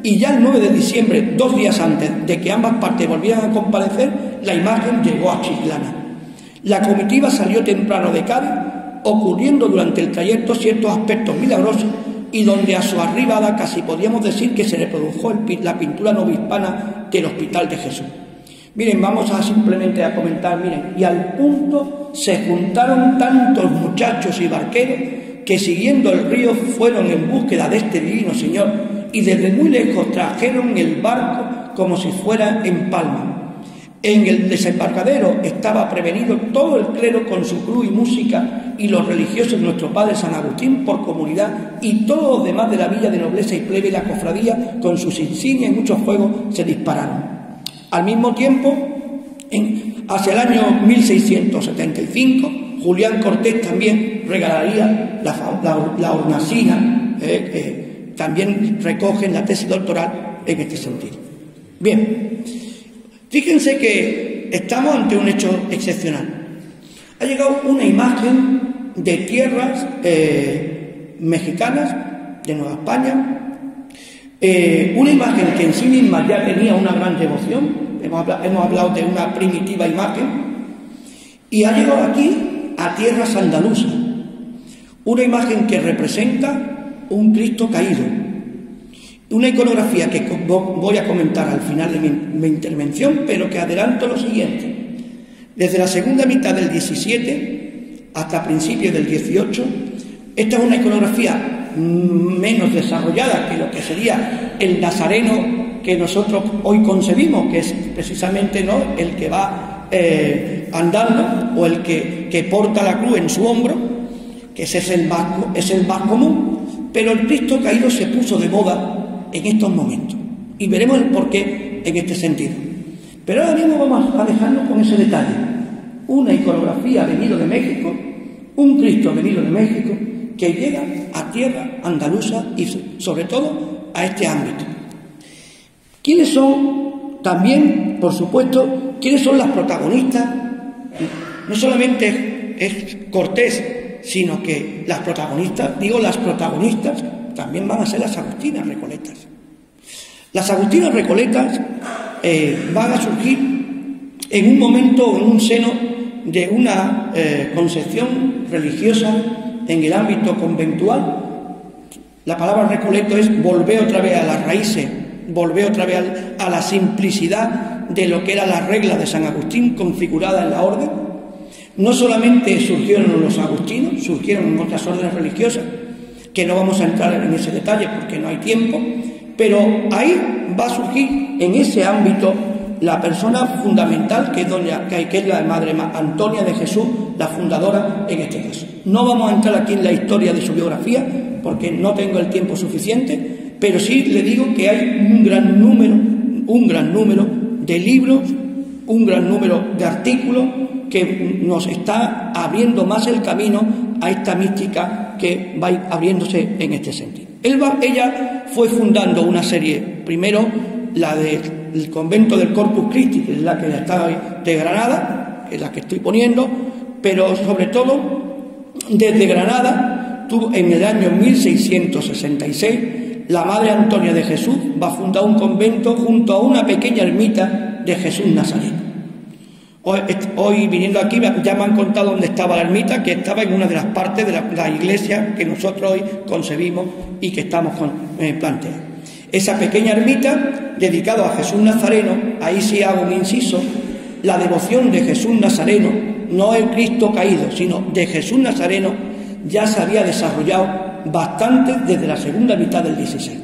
y ya el 9 de diciembre, 2 días antes de que ambas partes volvieran a comparecer, la imagen llegó a Chiclana. La comitiva salió temprano de Cádiz, ocurriendo durante el trayecto ciertos aspectos milagrosos, y donde a su arribada casi podíamos decir que se reprodujo la pintura novohispana del Hospital de Jesús. Miren, vamos a simplemente a comentar, miren, y al punto se juntaron tantos muchachos y barqueros que siguiendo el río fueron en búsqueda de este divino Señor, y desde muy lejos trajeron el barco como si fuera en palma. En el desembarcadero estaba prevenido todo el clero con su cruz y música, y los religiosos de nuestro padre San Agustín por comunidad, y todos los demás de la villa de nobleza y plebe y la cofradía con sus insignias y muchos fuegos se dispararon. Al mismo tiempo, hacia el año 1675, Julián Cortés también regalaría la hornacina, también recoge en la tesis doctoral en este sentido. Bien. Fíjense que estamos ante un hecho excepcional. Ha llegado una imagen de tierras mexicanas, de Nueva España, una imagen que en sí misma ya tenía una gran devoción, hemos hablado de una primitiva imagen, y ha llegado aquí a tierras andaluzas, una imagen que representa un Cristo caído. Una iconografía que voy a comentar al final de mi intervención, pero que adelanto lo siguiente. Desde la segunda mitad del 17 hasta principios del 18, esta es una iconografía menos desarrollada que lo que sería el nazareno que nosotros hoy concebimos, que es precisamente el que va andando, o el que porta la cruz en su hombro, que ese es el más común, pero el Cristo caído se puso de moda en estos momentos, y veremos el porqué en este sentido. Pero ahora mismo vamos a dejarnos con ese detalle: una iconografía venido de México, un Cristo venido de México que llega a tierra andaluza y sobre todo a este ámbito. ¿Quiénes son también, por supuesto, quiénes son las protagonistas? No solamente es Cortés, sino que las protagonistas también van a ser las agustinas recoletas. Las agustinas recoletas van a surgir en un momento, en un seno de una concepción religiosa en el ámbito conventual. La palabra recoleto es volver otra vez a las raíces, volver otra vez a la simplicidad de lo que era la regla de San Agustín configurada en la orden. No solamente surgieron los agustinos, surgieron otras órdenes religiosas, que no vamos a entrar en ese detalle porque no hay tiempo, pero ahí va a surgir en ese ámbito la persona fundamental que es la Madre Antonia de Jesús, la fundadora en este caso. No vamos a entrar aquí en la historia de su biografía porque no tengo el tiempo suficiente, pero sí le digo que hay un gran número de libros, un gran número de artículos que nos está abriendo más el camino a esta mística que va abriéndose en este sentido. Ella fue fundando una serie, primero la del convento del Corpus Christi, que es la que está de Granada, que es la que estoy poniendo, pero sobre todo desde Granada, en el año 1666, la Madre Antonia de Jesús va a fundar un convento junto a una pequeña ermita de Jesús Nazareno. Hoy viniendo aquí ya me han contado dónde estaba la ermita, que estaba en una de las partes de la iglesia que nosotros hoy concebimos y que estamos planteando. Esa pequeña ermita dedicada a Jesús Nazareno, ahí sí hago un inciso, la devoción de Jesús Nazareno, no el Cristo caído, sino de Jesús Nazareno, ya se había desarrollado bastante desde la segunda mitad del XVI.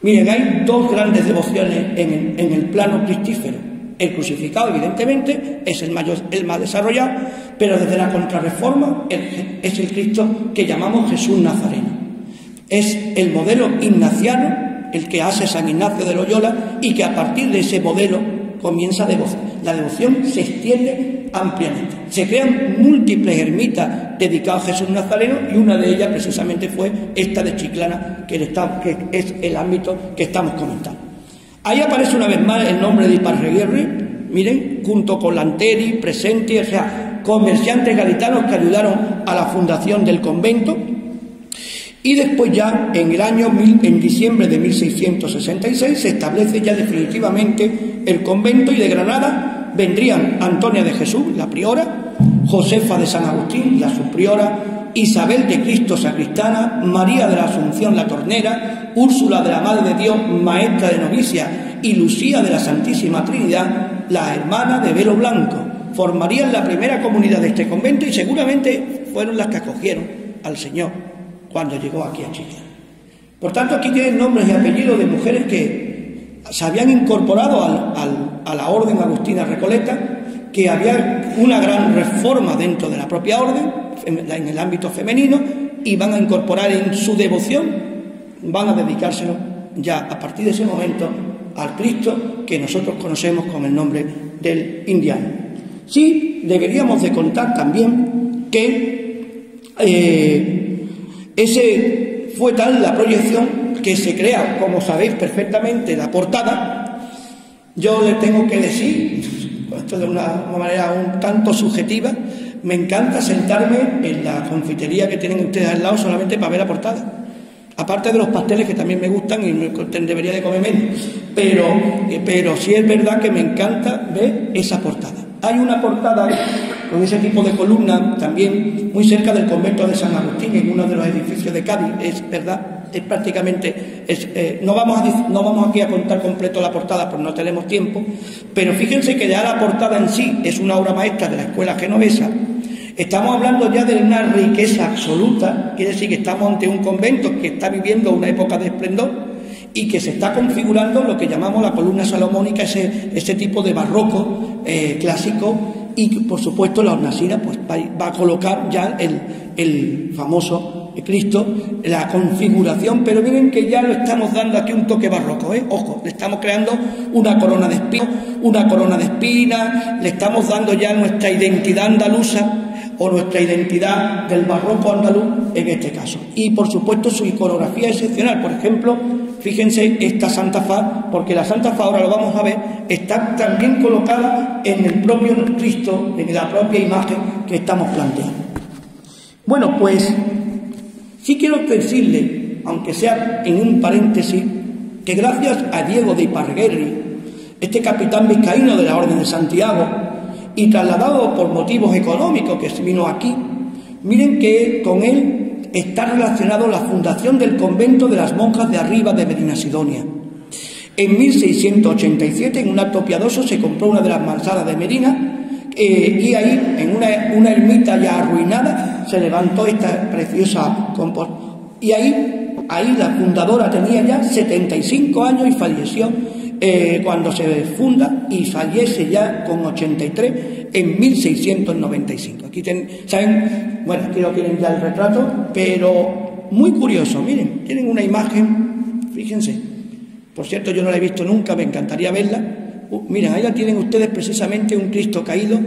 Miren, hay dos grandes devociones en el plano cristífero. El crucificado, evidentemente, es el más desarrollado, pero desde la Contrarreforma es el Cristo que llamamos Jesús Nazareno. Es el modelo ignaciano, el que hace San Ignacio de Loyola, y que a partir de ese modelo comienza la devoción se extiende ampliamente. Se crean múltiples ermitas dedicadas a Jesús Nazareno, y una de ellas precisamente fue esta de Chiclana, que es el ámbito que estamos comentando. Ahí aparece una vez más el nombre de Iparraguirre, miren, junto con Lanteri, Presenti, o sea, comerciantes gaditanos que ayudaron a la fundación del convento. Y después ya, en diciembre de 1666, se establece ya definitivamente el convento, y de Granada vendrían Antonia de Jesús, la priora, Josefa de San Agustín, la subpriora, Isabel de Cristo, sacristana, María de la Asunción, la tornera, Úrsula de la Madre de Dios, maestra de novicia, y Lucía de la Santísima Trinidad, la hermana de velo blanco. Formarían la primera comunidad de este convento, y seguramente fueron las que acogieron al Señor cuando llegó aquí a Chile. Por tanto, aquí tienen nombres y apellidos de mujeres que se habían incorporado a la orden agustina recoleta, que había una gran reforma dentro de la propia orden, en el ámbito femenino, y van a incorporar en su devoción, van a dedicárselo ya a partir de ese momento al Cristo que nosotros conocemos con el nombre del indiano. Sí, deberíamos de contar también que ese fue tal la proyección que se crea, como sabéis perfectamente, la portada. Yo le tengo que decir, esto de una manera un tanto subjetiva, me encanta sentarme en la confitería que tienen ustedes al lado solamente para ver la portada. Aparte de los pasteles que también me gustan y debería de comer menos, pero sí es verdad que me encanta ver esa portada. Hay una portada con ese tipo de columna también muy cerca del convento de San Agustín, en uno de los edificios de Cádiz. Es verdad, es prácticamente no vamos aquí a contar completo la portada porque no tenemos tiempo, pero fíjense que ya la portada en sí es una obra maestra de la escuela genovesa. Estamos hablando ya de una riqueza absoluta, quiere decir que estamos ante un convento que está viviendo una época de esplendor y que se está configurando lo que llamamos la columna salomónica, ese tipo de barroco clásico, y por supuesto la hornacina pues va a colocar ya el famoso Cristo, la configuración, pero miren que ya lo estamos dando aquí un toque barroco, ojo, le estamos creando una corona de espinas, le estamos dando ya nuestra identidad andaluza, o nuestra identidad del barroco andaluz en este caso. Y por supuesto su iconografía excepcional. Por ejemplo, fíjense esta Santa Faz, porque la Santa Faz, ahora lo vamos a ver, está también colocada en el propio Cristo, en la propia imagen que estamos planteando. Bueno, pues sí quiero decirle, aunque sea en un paréntesis, que gracias a Diego de Iparraguirre, este capitán vizcaíno de la Orden de Santiago, y trasladado por motivos económicos que se vino aquí, miren que con él está relacionado la fundación del convento de las monjas de Arriba de Medinasidonia. En 1687, en un acto piadoso, se compró una de las manzanas de Medina, y ahí, en una ermita ya arruinada, se levantó esta preciosa composición. Y ahí la fundadora tenía ya 75 años y falleció cuando se funda, y fallece ya con 83 en 1695. Aquí saben, bueno, aquí lo tienen ya el retrato, pero muy curioso, miren, tienen una imagen, fíjense, por cierto yo no la he visto nunca, me encantaría verla. Miren, ahí la tienen ustedes, precisamente un Cristo caído,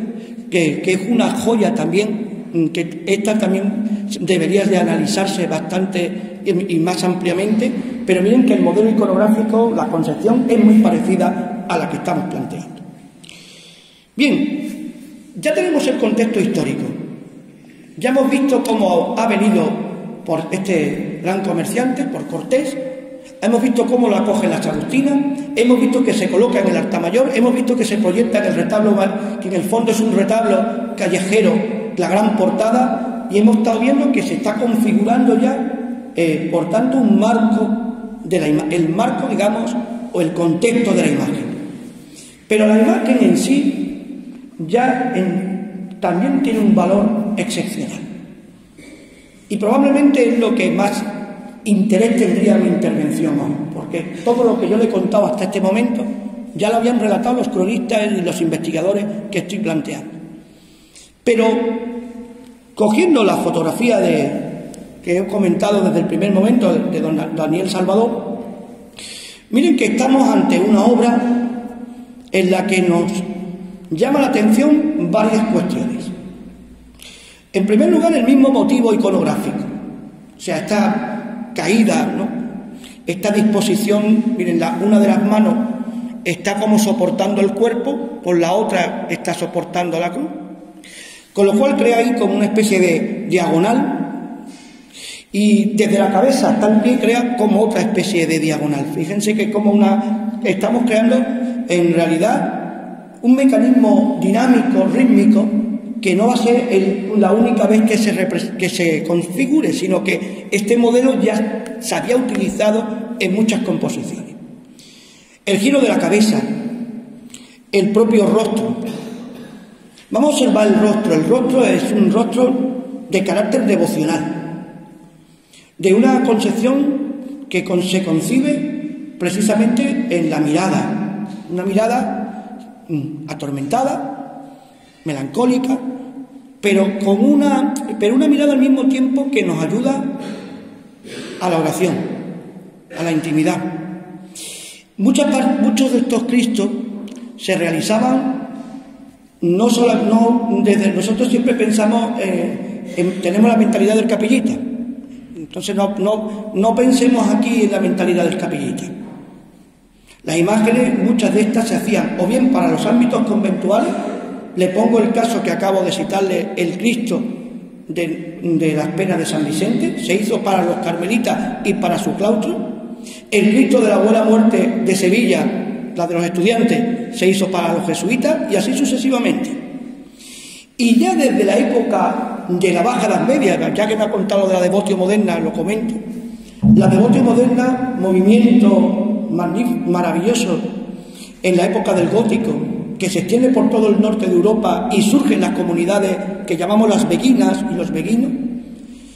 que es una joya también, que esta también debería de analizarse bastante y más ampliamente, pero miren que el modelo iconográfico, la concepción, es muy parecida a la que estamos planteando. Bien, ya tenemos el contexto histórico, ya hemos visto cómo ha venido por este gran comerciante, por Cortés, hemos visto cómo lo acogen las agustinas, hemos visto que se coloca en el altar mayor, hemos visto que se proyecta en el retablo, que en el fondo es un retablo callejero, la gran portada, y hemos estado viendo que se está configurando ya, por tanto, un marco el marco, digamos, o el contexto de la imagen. Pero la imagen en sí ya también tiene un valor excepcional. Y probablemente es lo que más interés tendría mi intervención hoy, porque todo lo que yo le he contado hasta este momento ya lo habían relatado los cronistas y los investigadores que estoy planteando. Pero cogiendo la fotografía que he comentado desde el primer momento de don Daniel Salvador, miren que estamos ante una obra en la que nos llama la atención varias cuestiones. En primer lugar, el mismo motivo iconográfico, o sea, esta caída, ¿no? Esta disposición, miren, una de las manos está como soportando el cuerpo, por la otra está soportando la cruz, con lo cual crea ahí como una especie de diagonal, y desde la cabeza hasta el pie crea como otra especie de diagonal. Fíjense que estamos creando en realidad un mecanismo dinámico, rítmico, que no va a ser la única vez que se configure, sino que este modelo ya se había utilizado en muchas composiciones. El giro de la cabeza, el propio rostro. Vamos a observar el rostro. El rostro es un rostro de carácter devocional, de una concepción que se concibe precisamente en la mirada, una mirada atormentada, melancólica, pero una mirada al mismo tiempo que nos ayuda a la oración, a la intimidad. Muchos de estos Cristos se realizaban desde nosotros siempre pensamos tenemos la mentalidad del capillita, entonces no pensemos aquí en la mentalidad del capillita. Las imágenes, muchas de estas se hacían o bien para los ámbitos conventuales. Le pongo el caso que acabo de citarle, el Cristo de las Penas de San Vicente, se hizo para los carmelitas y para su claustro. El Cristo de la Buena Muerte de Sevilla, la de los estudiantes, se hizo para los jesuitas, y así sucesivamente. Y ya desde la época de la Baja Edad Media, ya que me ha contado de la Devotio Moderna, lo comento. La Devotio Moderna, movimiento maravilloso en la época del Gótico, que se extiende por todo el norte de Europa y surgen las comunidades que llamamos las beguinas y los beguinos,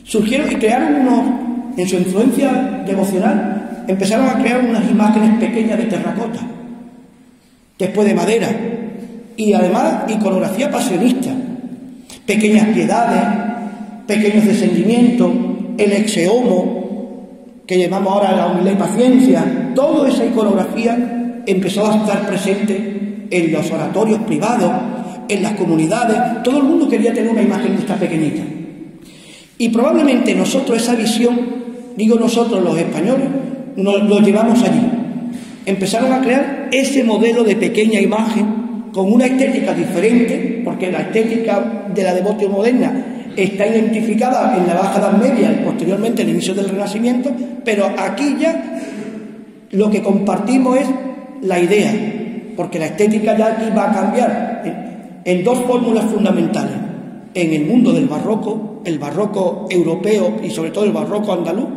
surgieron y crearon en su influencia devocional, empezaron a crear unas imágenes pequeñas de terracota, después de madera, y además iconografía pasionista, pequeñas piedades, pequeños descendimientos, el exeomo, que llamamos ahora la humildad y paciencia. Toda esa iconografía empezó a estar presente en los oratorios privados, en las comunidades. Todo el mundo quería tener una imagen de esta pequeñita. Y probablemente nosotros esa visión, digo nosotros los españoles, lo llevamos allí. Empezaron a crear ese modelo de pequeña imagen con una estética diferente, porque la estética de la Devotio Moderna está identificada en la Baja Edad Media y posteriormente el inicio del Renacimiento, pero aquí ya lo que compartimos es la idea, porque la estética ya aquí va a cambiar en dos fórmulas fundamentales: en el mundo del barroco, el barroco europeo y sobre todo el barroco andaluz,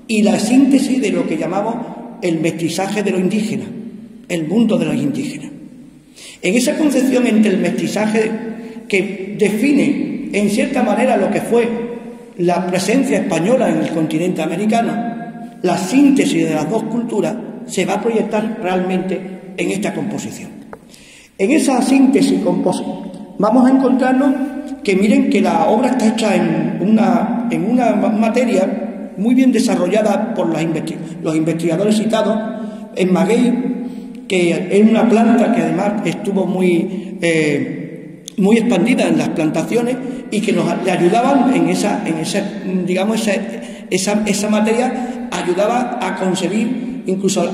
y la síntesis de lo que llamamos el mestizaje de lo indígena, el mundo de los indígenas. En esa concepción entre el mestizaje que define en cierta manera lo que fue la presencia española en el continente americano, la síntesis de las dos culturas se va a proyectar realmente en esta composición. En esa síntesis vamos a encontrarnos que miren que la obra está hecha en una materia muy bien desarrollada por los investigadores citados, en maguey, que es una planta que además estuvo muy expandida en las plantaciones y que le ayudaban en esa materia, ayudaba a concebir incluso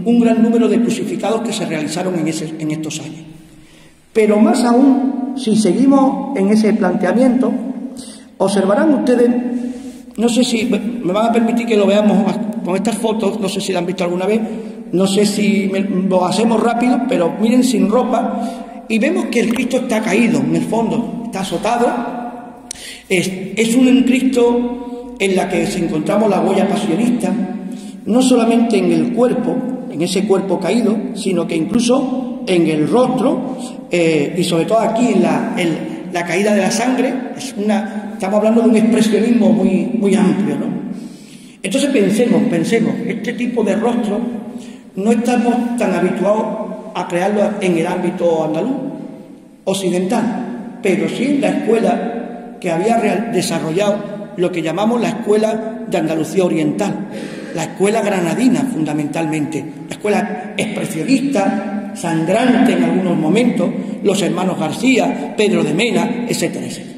un gran número de crucificados que se realizaron en estos años. Pero más aún, si seguimos en ese planteamiento, observarán ustedes, no sé si me van a permitir que lo veamos con estas fotos, no sé si la han visto alguna vez, no sé si lo hacemos rápido, pero miren, sin ropa, y vemos que el Cristo está caído, en el fondo, está azotado. Es un Cristo en la que encontramos la huella pasionista. no solamente en el cuerpo, en ese cuerpo caído, sino que incluso en el rostro y sobre todo aquí en la caída de la sangre. Estamos hablando de un expresionismo muy amplio, ¿no? Entonces pensemos, este tipo de rostro no estamos tan habituados a crearlo en el ámbito andaluz, occidental, pero sí en la escuela que había desarrollado lo que llamamos la Escuela de Andalucía Oriental, la escuela granadina fundamentalmente, la escuela expresionista, sangrante en algunos momentos, los hermanos García, Pedro de Mena, etcétera, etcétera.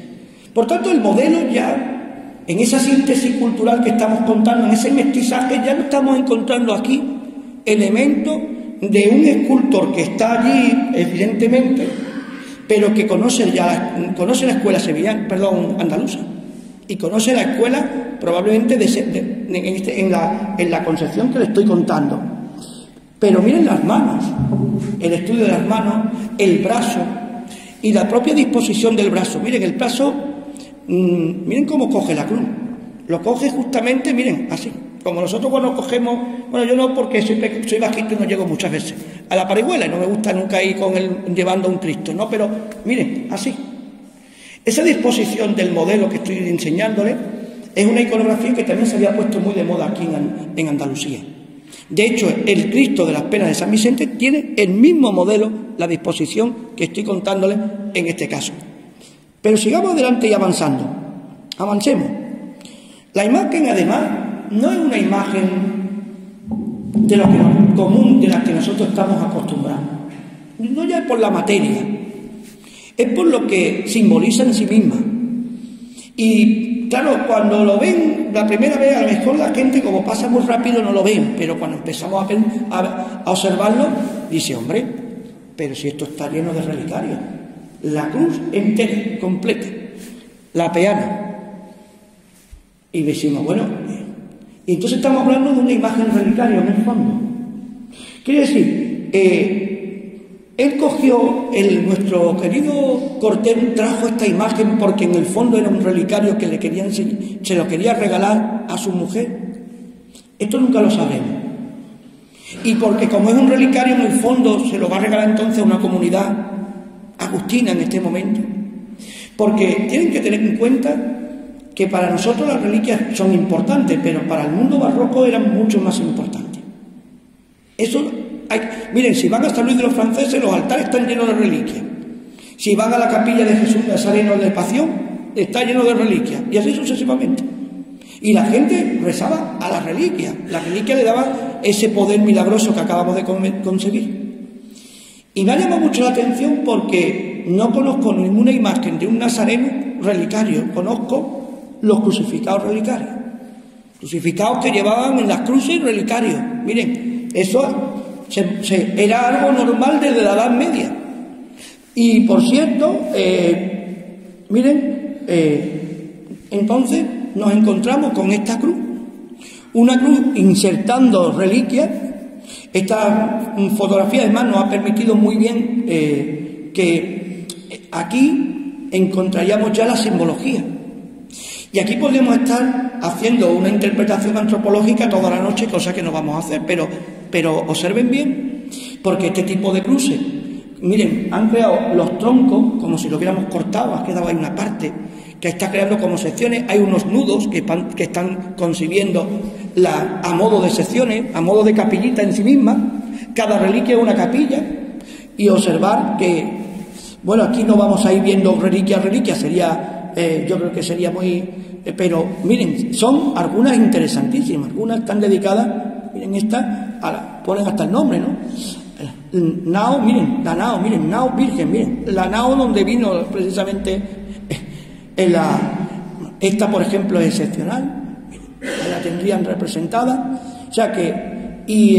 Por tanto, el modelo ya, en esa síntesis cultural que estamos contando, en ese mestizaje, ya no estamos encontrando aquí elementos de un escultor que está allí, evidentemente, pero que conoce la escuela andaluza, y conoce la escuela probablemente en la concepción que le estoy contando. Pero miren las manos, el estudio de las manos, el brazo y la propia disposición del brazo. Miren el brazo, miren cómo coge la cruz. Lo coge justamente, miren, así. Como nosotros cuando cogemos, bueno, yo no, porque soy bajito y no llego muchas veces a la parihuela y no me gusta nunca ir llevando a un Cristo, ¿no? Pero miren, así. Esa disposición del modelo que estoy enseñándoles es una iconografía que también se había puesto muy de moda aquí en Andalucía. De hecho, el Cristo de las Penas de San Vicente tiene el mismo modelo, la disposición que estoy contándoles en este caso. Pero sigamos adelante y avanzando. Avancemos. La imagen, además, no es una imagen de lo común de la que nosotros estamos acostumbrados. No ya es por la materia, es por lo que simboliza en sí misma. Y claro, cuando lo ven la primera vez, a lo mejor la gente, como pasa muy rápido, no lo ven, pero cuando empezamos a observarlo, dice, hombre, pero si esto está lleno de relicarios. La cruz entera, completa, la peana. Y decimos, bueno, y entonces estamos hablando de una imagen relicaria en el fondo. Quiere decir, él cogió, nuestro querido Cortés trajo esta imagen porque en el fondo era un relicario que se lo quería regalar a su mujer. Esto nunca lo sabremos. Y porque como es un relicario, en el fondo se lo va a regalar entonces a una comunidad agustina en este momento. Porque tienen que tener en cuenta que para nosotros las reliquias son importantes, pero para el mundo barroco eran mucho más importantes. Eso miren, si van a San Luis de los Franceses, los altares están llenos de reliquias. Si van a la capilla de Jesús Nazareno de Pasión, está lleno de reliquias, y así sucesivamente. Y la gente rezaba a las reliquias. La reliquia le daba ese poder milagroso que acabamos de conseguir. Y me ha llamado mucho la atención porque no conozco ninguna imagen de un nazareno relicario. Conozco los crucificados relicarios. Crucificados que llevaban en las cruces relicarios. Miren, eso era algo normal desde la Edad Media. Y por cierto, miren, entonces nos encontramos con esta cruz, una cruz insertando reliquias. Esta fotografía además nos ha permitido muy bien que aquí encontraríamos ya la simbología. Y aquí podemos estar haciendo una interpretación antropológica toda la noche, cosa que no vamos a hacer, pero observen bien, porque este tipo de cruces, miren, han creado los troncos como si lo hubiéramos cortado, ha quedado ahí una parte que está creando como secciones, hay unos nudos que están concibiendo a modo de secciones, a modo de capillita en sí misma. Cada reliquia es una capilla, y observar que, bueno, aquí no vamos a ir viendo reliquia a reliquia, sería... yo creo que sería muy... pero miren, son algunas interesantísimas, algunas están dedicadas, miren esta, ponen hasta el nombre, ¿no? Nao, miren, la Nao, miren, Nao Virgen, miren, la Nao donde vino precisamente esta, por ejemplo, es excepcional, la tendrían representada, o sea que, y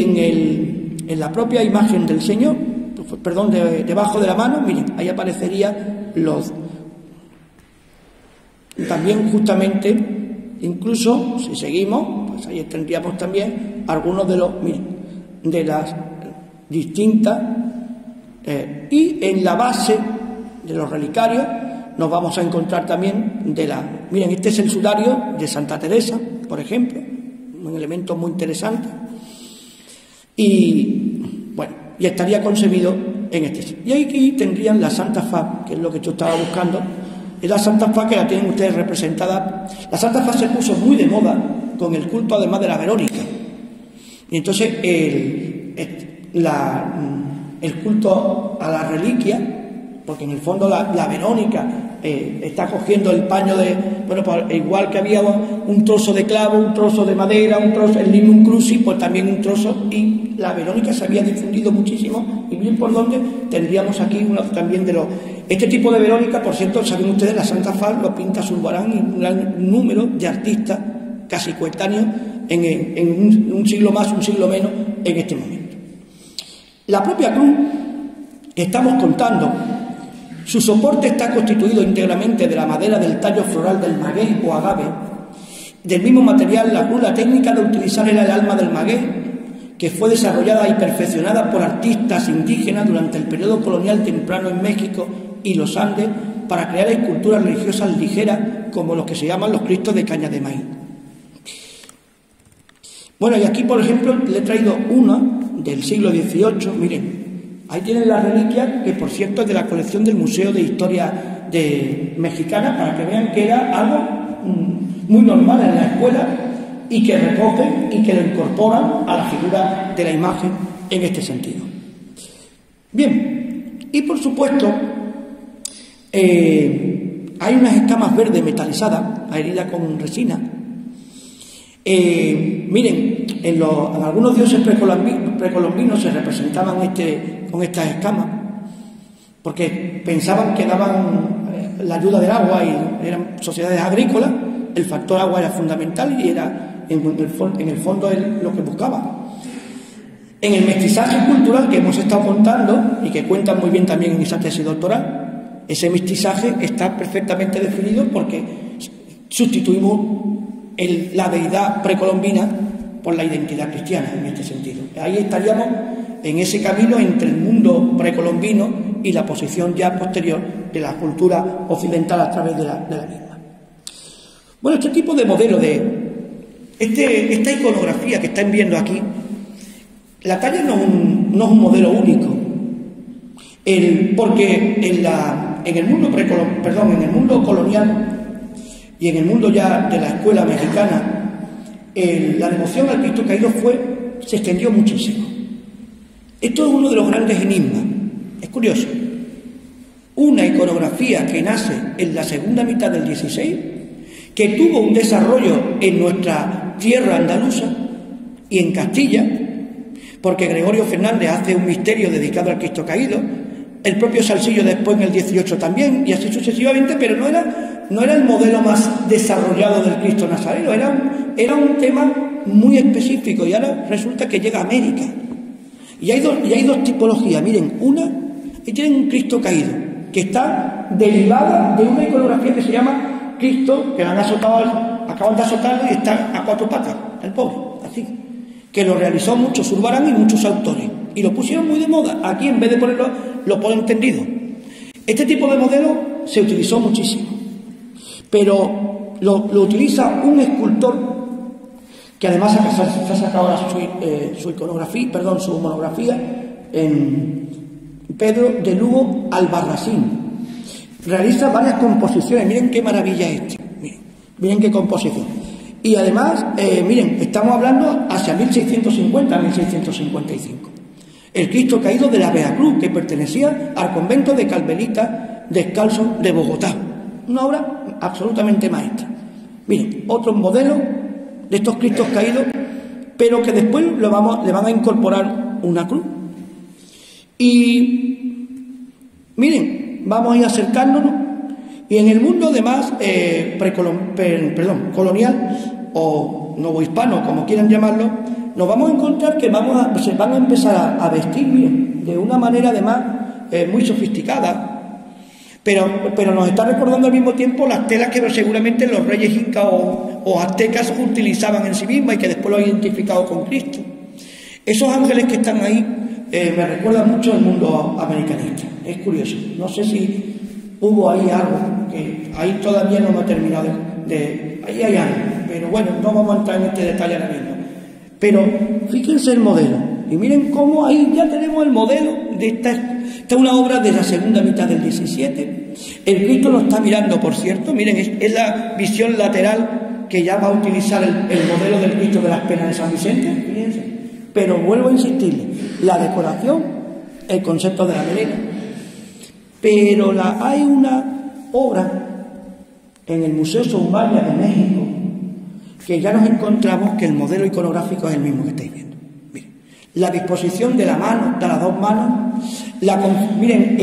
en la propia imagen del Señor, perdón, debajo de la mano, miren, ahí aparecería también justamente, incluso si seguimos, pues ahí tendríamos también algunos de las distintas, y en la base de los relicarios nos vamos a encontrar también miren, este es el sudario de Santa Teresa, por ejemplo, un elemento muy interesante. Y bueno, y estaría concebido en este sitio. Y aquí tendrían la Santa Faz, que es lo que yo estaba buscando. Es la Santa Faz que la tienen ustedes representada. La Santa Faz se puso muy de moda con el culto, además de la Verónica. Y entonces el culto a la reliquia, porque en el fondo la Verónica está cogiendo el paño de, bueno, pues igual que había un trozo de clavo, un trozo de madera, un trozo, el lignum crucis, pues también un trozo, y la Verónica se había difundido muchísimo, y bien por donde tendríamos aquí uno también de los... Este tipo de Verónica, por cierto, saben ustedes, la Santa Faz lo pinta Zurbarán y un gran número de artistas casi coetáneos en un siglo más, un siglo menos, en este momento. La propia cruz que estamos contando, su soporte está constituido íntegramente de la madera del tallo floral del maguey o agave. Del mismo material, la técnica de utilizar era el alma del maguey, que fue desarrollada y perfeccionada por artistas indígenas durante el periodo colonial temprano en México y los Andes para crear esculturas religiosas ligeras como los que se llaman los Cristos de caña de maíz. Bueno, y aquí, por ejemplo, le he traído una del siglo XVIII, miren. Ahí tienen la reliquia, que por cierto es de la colección del Museo de Historia Mexicana, para que vean que era algo muy normal en la escuela y que recogen y que lo incorporan a la figura de la imagen en este sentido. Bien, y por supuesto hay unas escamas verdes metalizadas, adheridas con resina. Miren, en algunos dioses precolombinos se representaban con estas escamas porque pensaban que daban la ayuda del agua y eran sociedades agrícolas, el factor agua era fundamental y era en el fondo lo que buscaba. En el mestizaje cultural que hemos estado contando y que cuentan muy bien también en esa tesis doctoral, ese mestizaje está perfectamente definido porque sustituimos la deidad precolombina por la identidad cristiana en este sentido. Ahí estaríamos en ese camino entre el mundo precolombino y la posición ya posterior de la cultura occidental a través de la misma. Bueno, este tipo de modelo esta iconografía que están viendo aquí, la talla no es un modelo único, porque en el mundo colonial y en el mundo ya de la escuela mexicana, la devoción al Cristo caído se extendió muchísimo. Esto es uno de los grandes enigmas. Es curioso. Una iconografía que nace en la segunda mitad del XVI, que tuvo un desarrollo en nuestra tierra andaluza y en Castilla, porque Gregorio Fernández hace un misterio dedicado al Cristo caído, el propio Salsillo después en el 18 también, y así sucesivamente, pero no era el modelo más desarrollado del Cristo Nazareno, era un tema muy específico, y ahora resulta que llega a América. Y hay dos tipologías. Miren, y tienen un Cristo caído, que está derivada de una iconografía que se llama Cristo, que acaban de azotarlo y está a cuatro patas, el pobre, así, que lo realizó muchos Zurbarán y muchos autores, y lo pusieron muy de moda. Aquí, en vez de ponerlo, lo ponen tendido. Este tipo de modelo se utilizó muchísimo, pero lo utiliza un escultor que además se ha sacado ahora su monografía en Pedro de Lugo Albarracín. Realiza varias composiciones. Miren qué maravilla es esta. Miren qué composición. Y además, miren, estamos hablando hacia 1650, 1655. El Cristo caído de la Veracruz, que pertenecía al convento de Carmelitas Descalzos de Bogotá. Una obra absolutamente maestra. Miren, otro modelo de estos Cristos caídos, pero que después le van a incorporar una cruz. Y miren, vamos a ir acercándonos, y en el mundo además colonial o novohispano, como quieran llamarlo, nos vamos a encontrar que se van a empezar a vestir, miren, de una manera además muy sofisticada, pero nos está recordando al mismo tiempo las telas que seguramente los reyes incas o aztecas utilizaban en sí mismas y que después lo han identificado con Cristo. Esos ángeles que están ahí me recuerdan mucho al mundo americanista. Es curioso. No sé si hubo ahí algo que ahí todavía no me ha terminado de ahí hay algo, pero bueno, no vamos a entrar en este detalle ahora mismo. Pero fíjense el modelo, y miren cómo ahí ya tenemos el modelo de esta es una obra de la segunda mitad del 17. El Cristo lo está mirando, por cierto, miren, es la visión lateral que ya va a utilizar el modelo del Cristo de las Penas de San Vicente, fíjense. Pero vuelvo a insistirle, la decoración, el concepto de la melena. Pero hay una obra en el Museo Soumaya de México que ya nos encontramos que el modelo iconográfico es el mismo que estáis viendo. Miren, la disposición de la mano, de las dos manos, miren,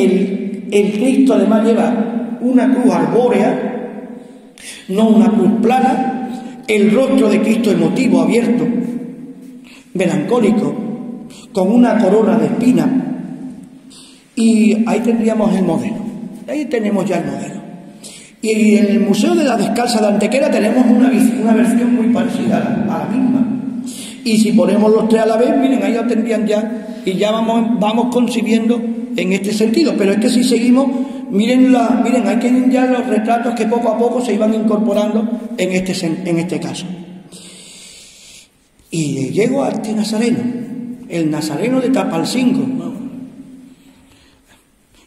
el Cristo además lleva una cruz arbórea, no una cruz plana, el rostro de Cristo emotivo, abierto, melancólico, con una corona de espinas, y ahí tendríamos el modelo, ahí tenemos ya el modelo. Y en el Museo de la Descalza de Antequera tenemos una versión muy parecida a la misma. Y si ponemos los tres a la vez, miren, ahí lo tendrían ya, y ya vamos concibiendo en este sentido. Pero es que si seguimos, miren, ahí tienen ya los retratos que poco a poco se iban incorporando en este caso. Y llego a este nazareno, el nazareno de Tapalcingo, ¿no?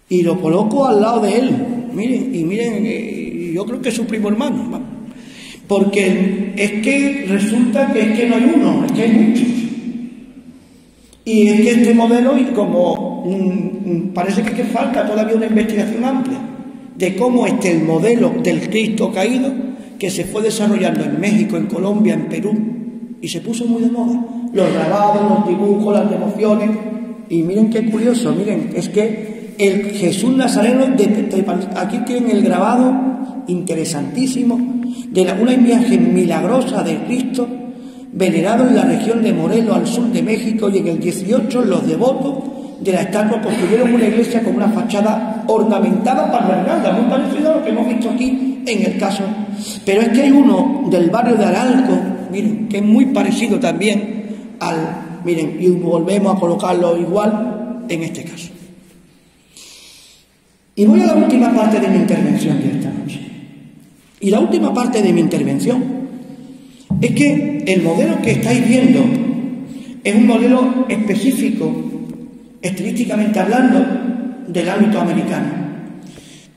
Y lo coloco al lado de él, miren, yo creo que es su primo hermano, ¿no? Porque es que resulta que no hay uno, es que hay muchos. Y es que este modelo, y como parece que falta todavía una investigación amplia de cómo el modelo del Cristo caído, que se fue desarrollando en México, en Colombia, en Perú, y se puso muy de moda. Los grabados, los dibujos, las devociones. Y miren qué curioso, miren, es que el Jesús Nazareno, aquí tienen el grabado interesantísimo de una imagen milagrosa de Cristo venerado en la región de Morelos, al sur de México, y en el 18 los devotos de la estatua construyeron una iglesia con una fachada ornamentada para muy parecido a lo que hemos visto aquí en el caso. Pero es que hay uno del barrio de Aralco, miren, que es muy parecido también miren, y volvemos a colocarlo igual en este caso. Y voy a la última parte de mi intervención de esta noche. Y la última parte de mi intervención es que el modelo que estáis viendo es un modelo específico, estilísticamente hablando, del ámbito americano.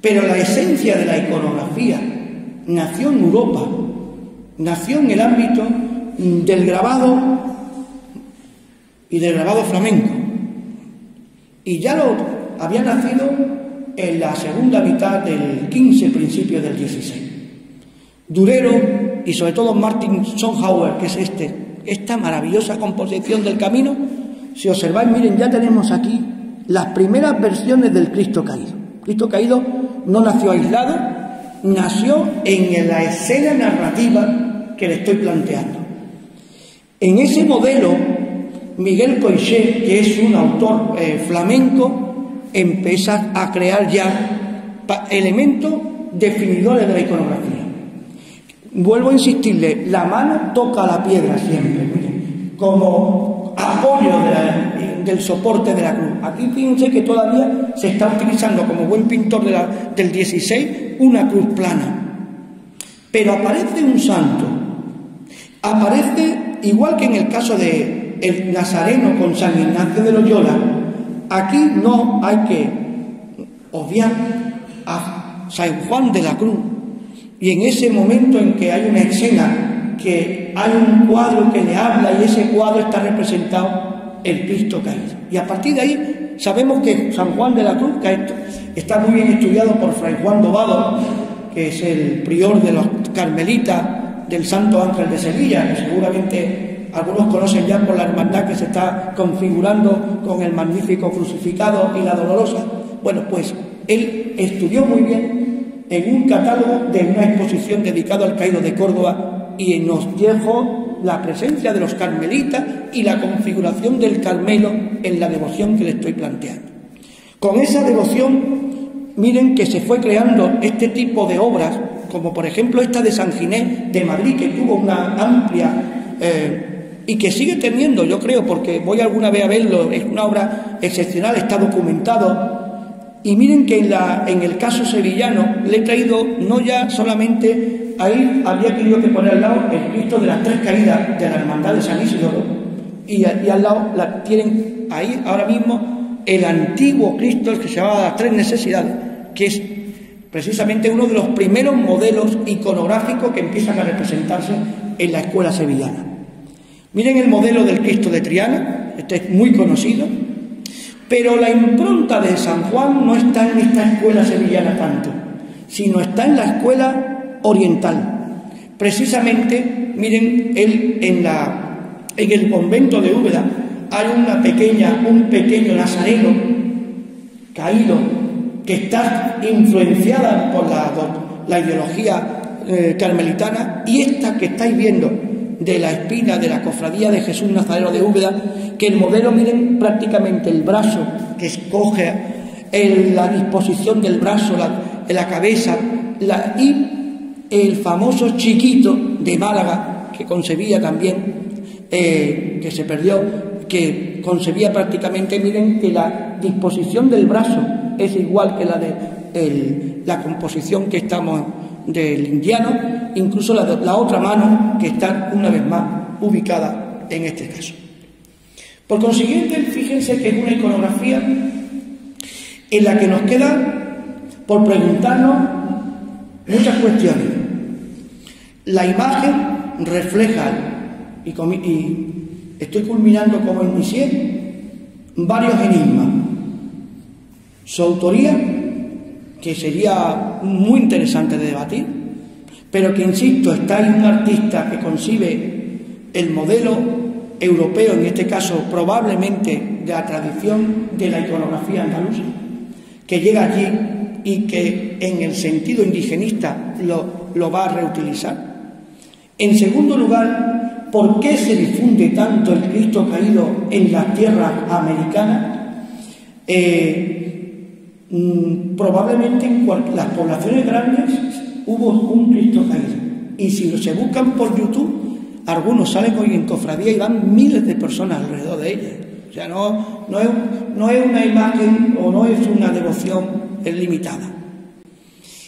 Pero la esencia de la iconografía nació en Europa, nació en el ámbito del grabado y del grabado flamenco. Y ya lo había nacido en la segunda mitad del 15, principio del 16. Durero y sobre todo Martin Schönhauer, que es esta maravillosa composición del camino. Si observáis, miren, ya tenemos aquí las primeras versiones del Cristo caído. Cristo caído no nació aislado, nació en la escena narrativa que le estoy planteando. En ese modelo, Miguel Coixet, que es un autor flamenco, empieza a crear ya elementos definidores de la iconografía. Vuelvo a insistirle, la mano toca la piedra siempre, miren, como apoyo del soporte de la cruz. Aquí fíjense que todavía se está utilizando, como buen pintor del 16, una cruz plana. Pero aparece un santo, aparece, igual que en el caso de el Nazareno con San Ignacio de Loyola. Aquí no hay que obviar a San Juan de la Cruz, y en ese momento en que hay una escena, que hay un cuadro que le habla, y ese cuadro está representado el Cristo caído. Y a partir de ahí sabemos que San Juan de la Cruz, que está muy bien estudiado por Fray Juan Dobado, que es el prior de los carmelitas del Santo Ángel de Sevilla, que seguramente algunos conocen ya por la hermandad que se está configurando con el magnífico crucificado y la dolorosa. Bueno, pues él estudió muy bien en un catálogo de una exposición dedicada al caído de Córdoba, y nos dejó la presencia de los carmelitas y la configuración del Carmelo en la devoción que le estoy planteando. Con esa devoción, miren que se fue creando este tipo de obras, como por ejemplo esta de San Ginés de Madrid, que tuvo una amplia y que sigue teniendo, yo creo, porque voy alguna vez a verlo, es una obra excepcional, está documentado. Y miren que en el caso sevillano le he traído no ya solamente ahí habría querido que poner al lado el Cristo de las tres caídas de la Hermandad de San Isidoro, y al lado tienen ahí ahora mismo el antiguo Cristo, el que se llamaba las tres necesidades, que es precisamente uno de los primeros modelos iconográficos que empiezan a representarse en la escuela sevillana. Miren el modelo del Cristo de Triana, este es muy conocido, pero la impronta de San Juan no está en esta escuela sevillana tanto, sino está en la escuela oriental. Precisamente, miren, en el convento de Úbeda hay un pequeño nazareno caído que está influenciada por la ideología carmelitana, y esta que estáis viendo de la espina de la cofradía de Jesús Nazareno de Úbeda, que el modelo, miren prácticamente el brazo que escoge, la disposición del brazo, la cabeza, y el famoso chiquito de Málaga que concebía también, que se perdió, que concebía prácticamente, miren que la disposición del brazo es igual que la de la composición que estamos del indiano, incluso la otra mano que está una vez más ubicada en este caso. Por consiguiente, fíjense que es una iconografía en la que nos queda por preguntarnos muchas cuestiones. La imagen refleja, y estoy culminando como en Misier, varios enigmas. Su autoría, que sería muy interesante de debatir, pero que, insisto, está en un artista que concibe el modelo europeo, en este caso probablemente de la tradición de la iconografía andaluza, que llega allí y que en el sentido indigenista lo va a reutilizar. En segundo lugar, ¿por qué se difunde tanto el Cristo caído en las tierras americanas? Probablemente en las poblaciones grandes hubo un Cristo caído, y si se buscan por YouTube, algunos salen hoy en cofradía y van miles de personas alrededor de ellas. O sea, no es una imagen o no es una devoción limitada.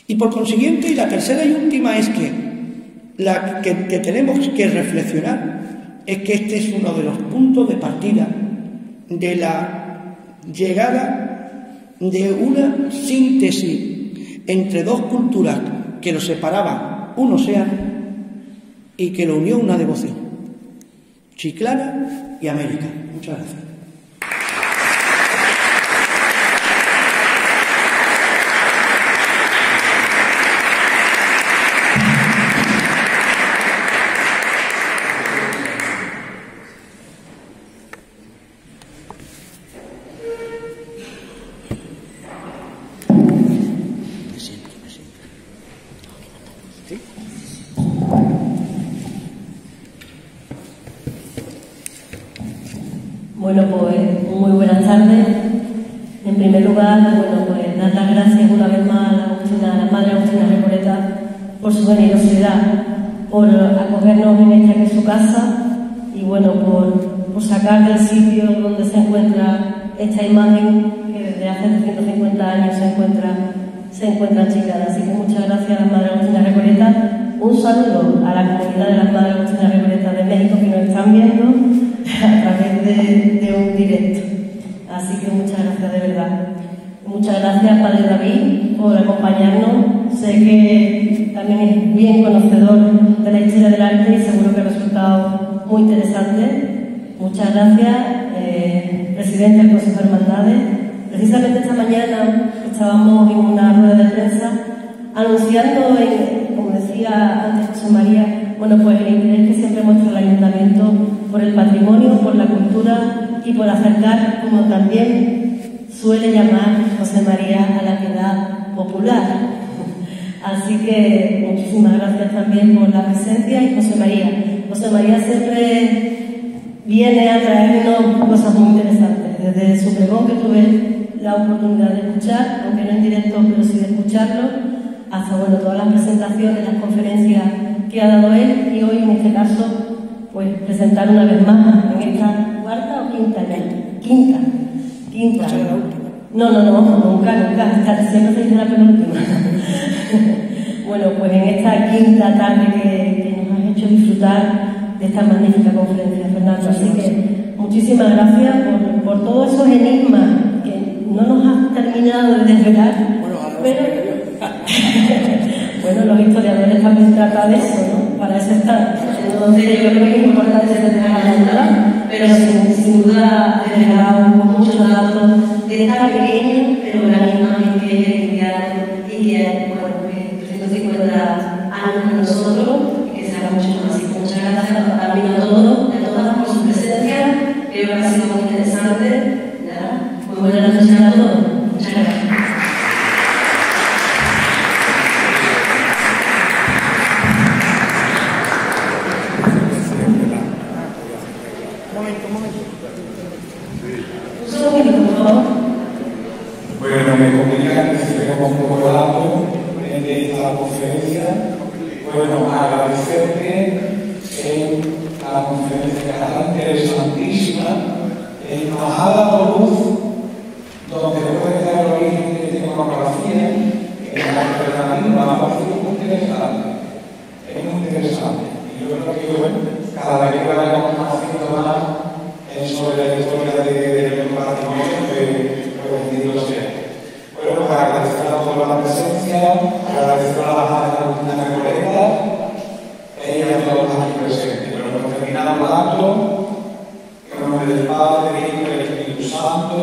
Y por consiguiente, la tercera y última es que tenemos que reflexionar, es que este es uno de los puntos de partida de la llegada de una síntesis entre dos culturas que lo separaban un océano y que lo unió una devoción: Chiclana y América. Muchas gracias. Bueno, pues muy buenas tardes. En primer lugar, pues dar las gracias una vez más a la Madre Agustina Recoleta por su generosidad, por acogernos en esta que es su casa, y por sacar del sitio donde se encuentra esta imagen que desde hace 350 años se encuentra en Chiclana. Así que muchas gracias a la Madre Agustina Recoleta. Un saludo a la comunidad de las Madres Agustinas Recoleta de México que nos están viendo a través de un directo. Así que muchas gracias de verdad. Muchas gracias, Padre David, por acompañarnos. Sé que también es bien conocedor de la historia del arte y seguro que ha resultado muy interesante. Muchas gracias, presidente del Consejo de Hermandades. Precisamente esta mañana estábamos en una rueda de prensa anunciando, como decía antes José María, pues el interés que siempre muestra el Ayuntamiento por el patrimonio, por la cultura y por acercar, como también suele llamar José María, a la piedad popular. Así que muchísimas gracias también por la presencia. Y José María siempre viene a traernos cosas muy interesantes. Desde su pregón, que tuve la oportunidad de escuchar, aunque no en directo, pero sí de escucharlo, hasta todas las presentaciones, las conferencias que ha dado él, y hoy en este caso pues presentar una vez más en esta cuarta o quinta ya. Quinta. No, nunca, siempre se dice la penúltima. bueno, pues en esta quinta tarde que nos has hecho disfrutar de esta magnífica conferencia, Fernando. Así que muchísimas gracias por todos esos enigmas que no nos has terminado de desvelar, pero bueno, los historiadores también tratan de eso, ¿no? Para eso están. Entonces yo creo que es importante tener la duda, pero sin duda he regalado muchos datos de esta pequeña pero gran imagen que he creado y que, bueno, 350 años con nosotros y que se haga mucho más. Así que muchas gracias también a todos y a todas por su presencia. Creo que ha sido muy interesante. ¿Verdad? Muy buenas noches a todos. Muchas gracias. Bueno, me convenía que se vemos un poco largo en esta conferencia. Bueno, agradecerte la conferencia tan interesantísima. Nos ha dado luz donde puede dar origen de tecnología en la alternativa. Me parece muy interesante. Es muy interesante. Y yo creo que, bueno, cada vez que vayamos conociendo más sobre la historia del patrimonio, bendito sea. Bueno, pues agradecer a todos la presencia, agradecer a las madres de la Recoleta y a todos los aquí presentes. Pero hemos terminado el acto en nombre del Padre, y del Espíritu Santo.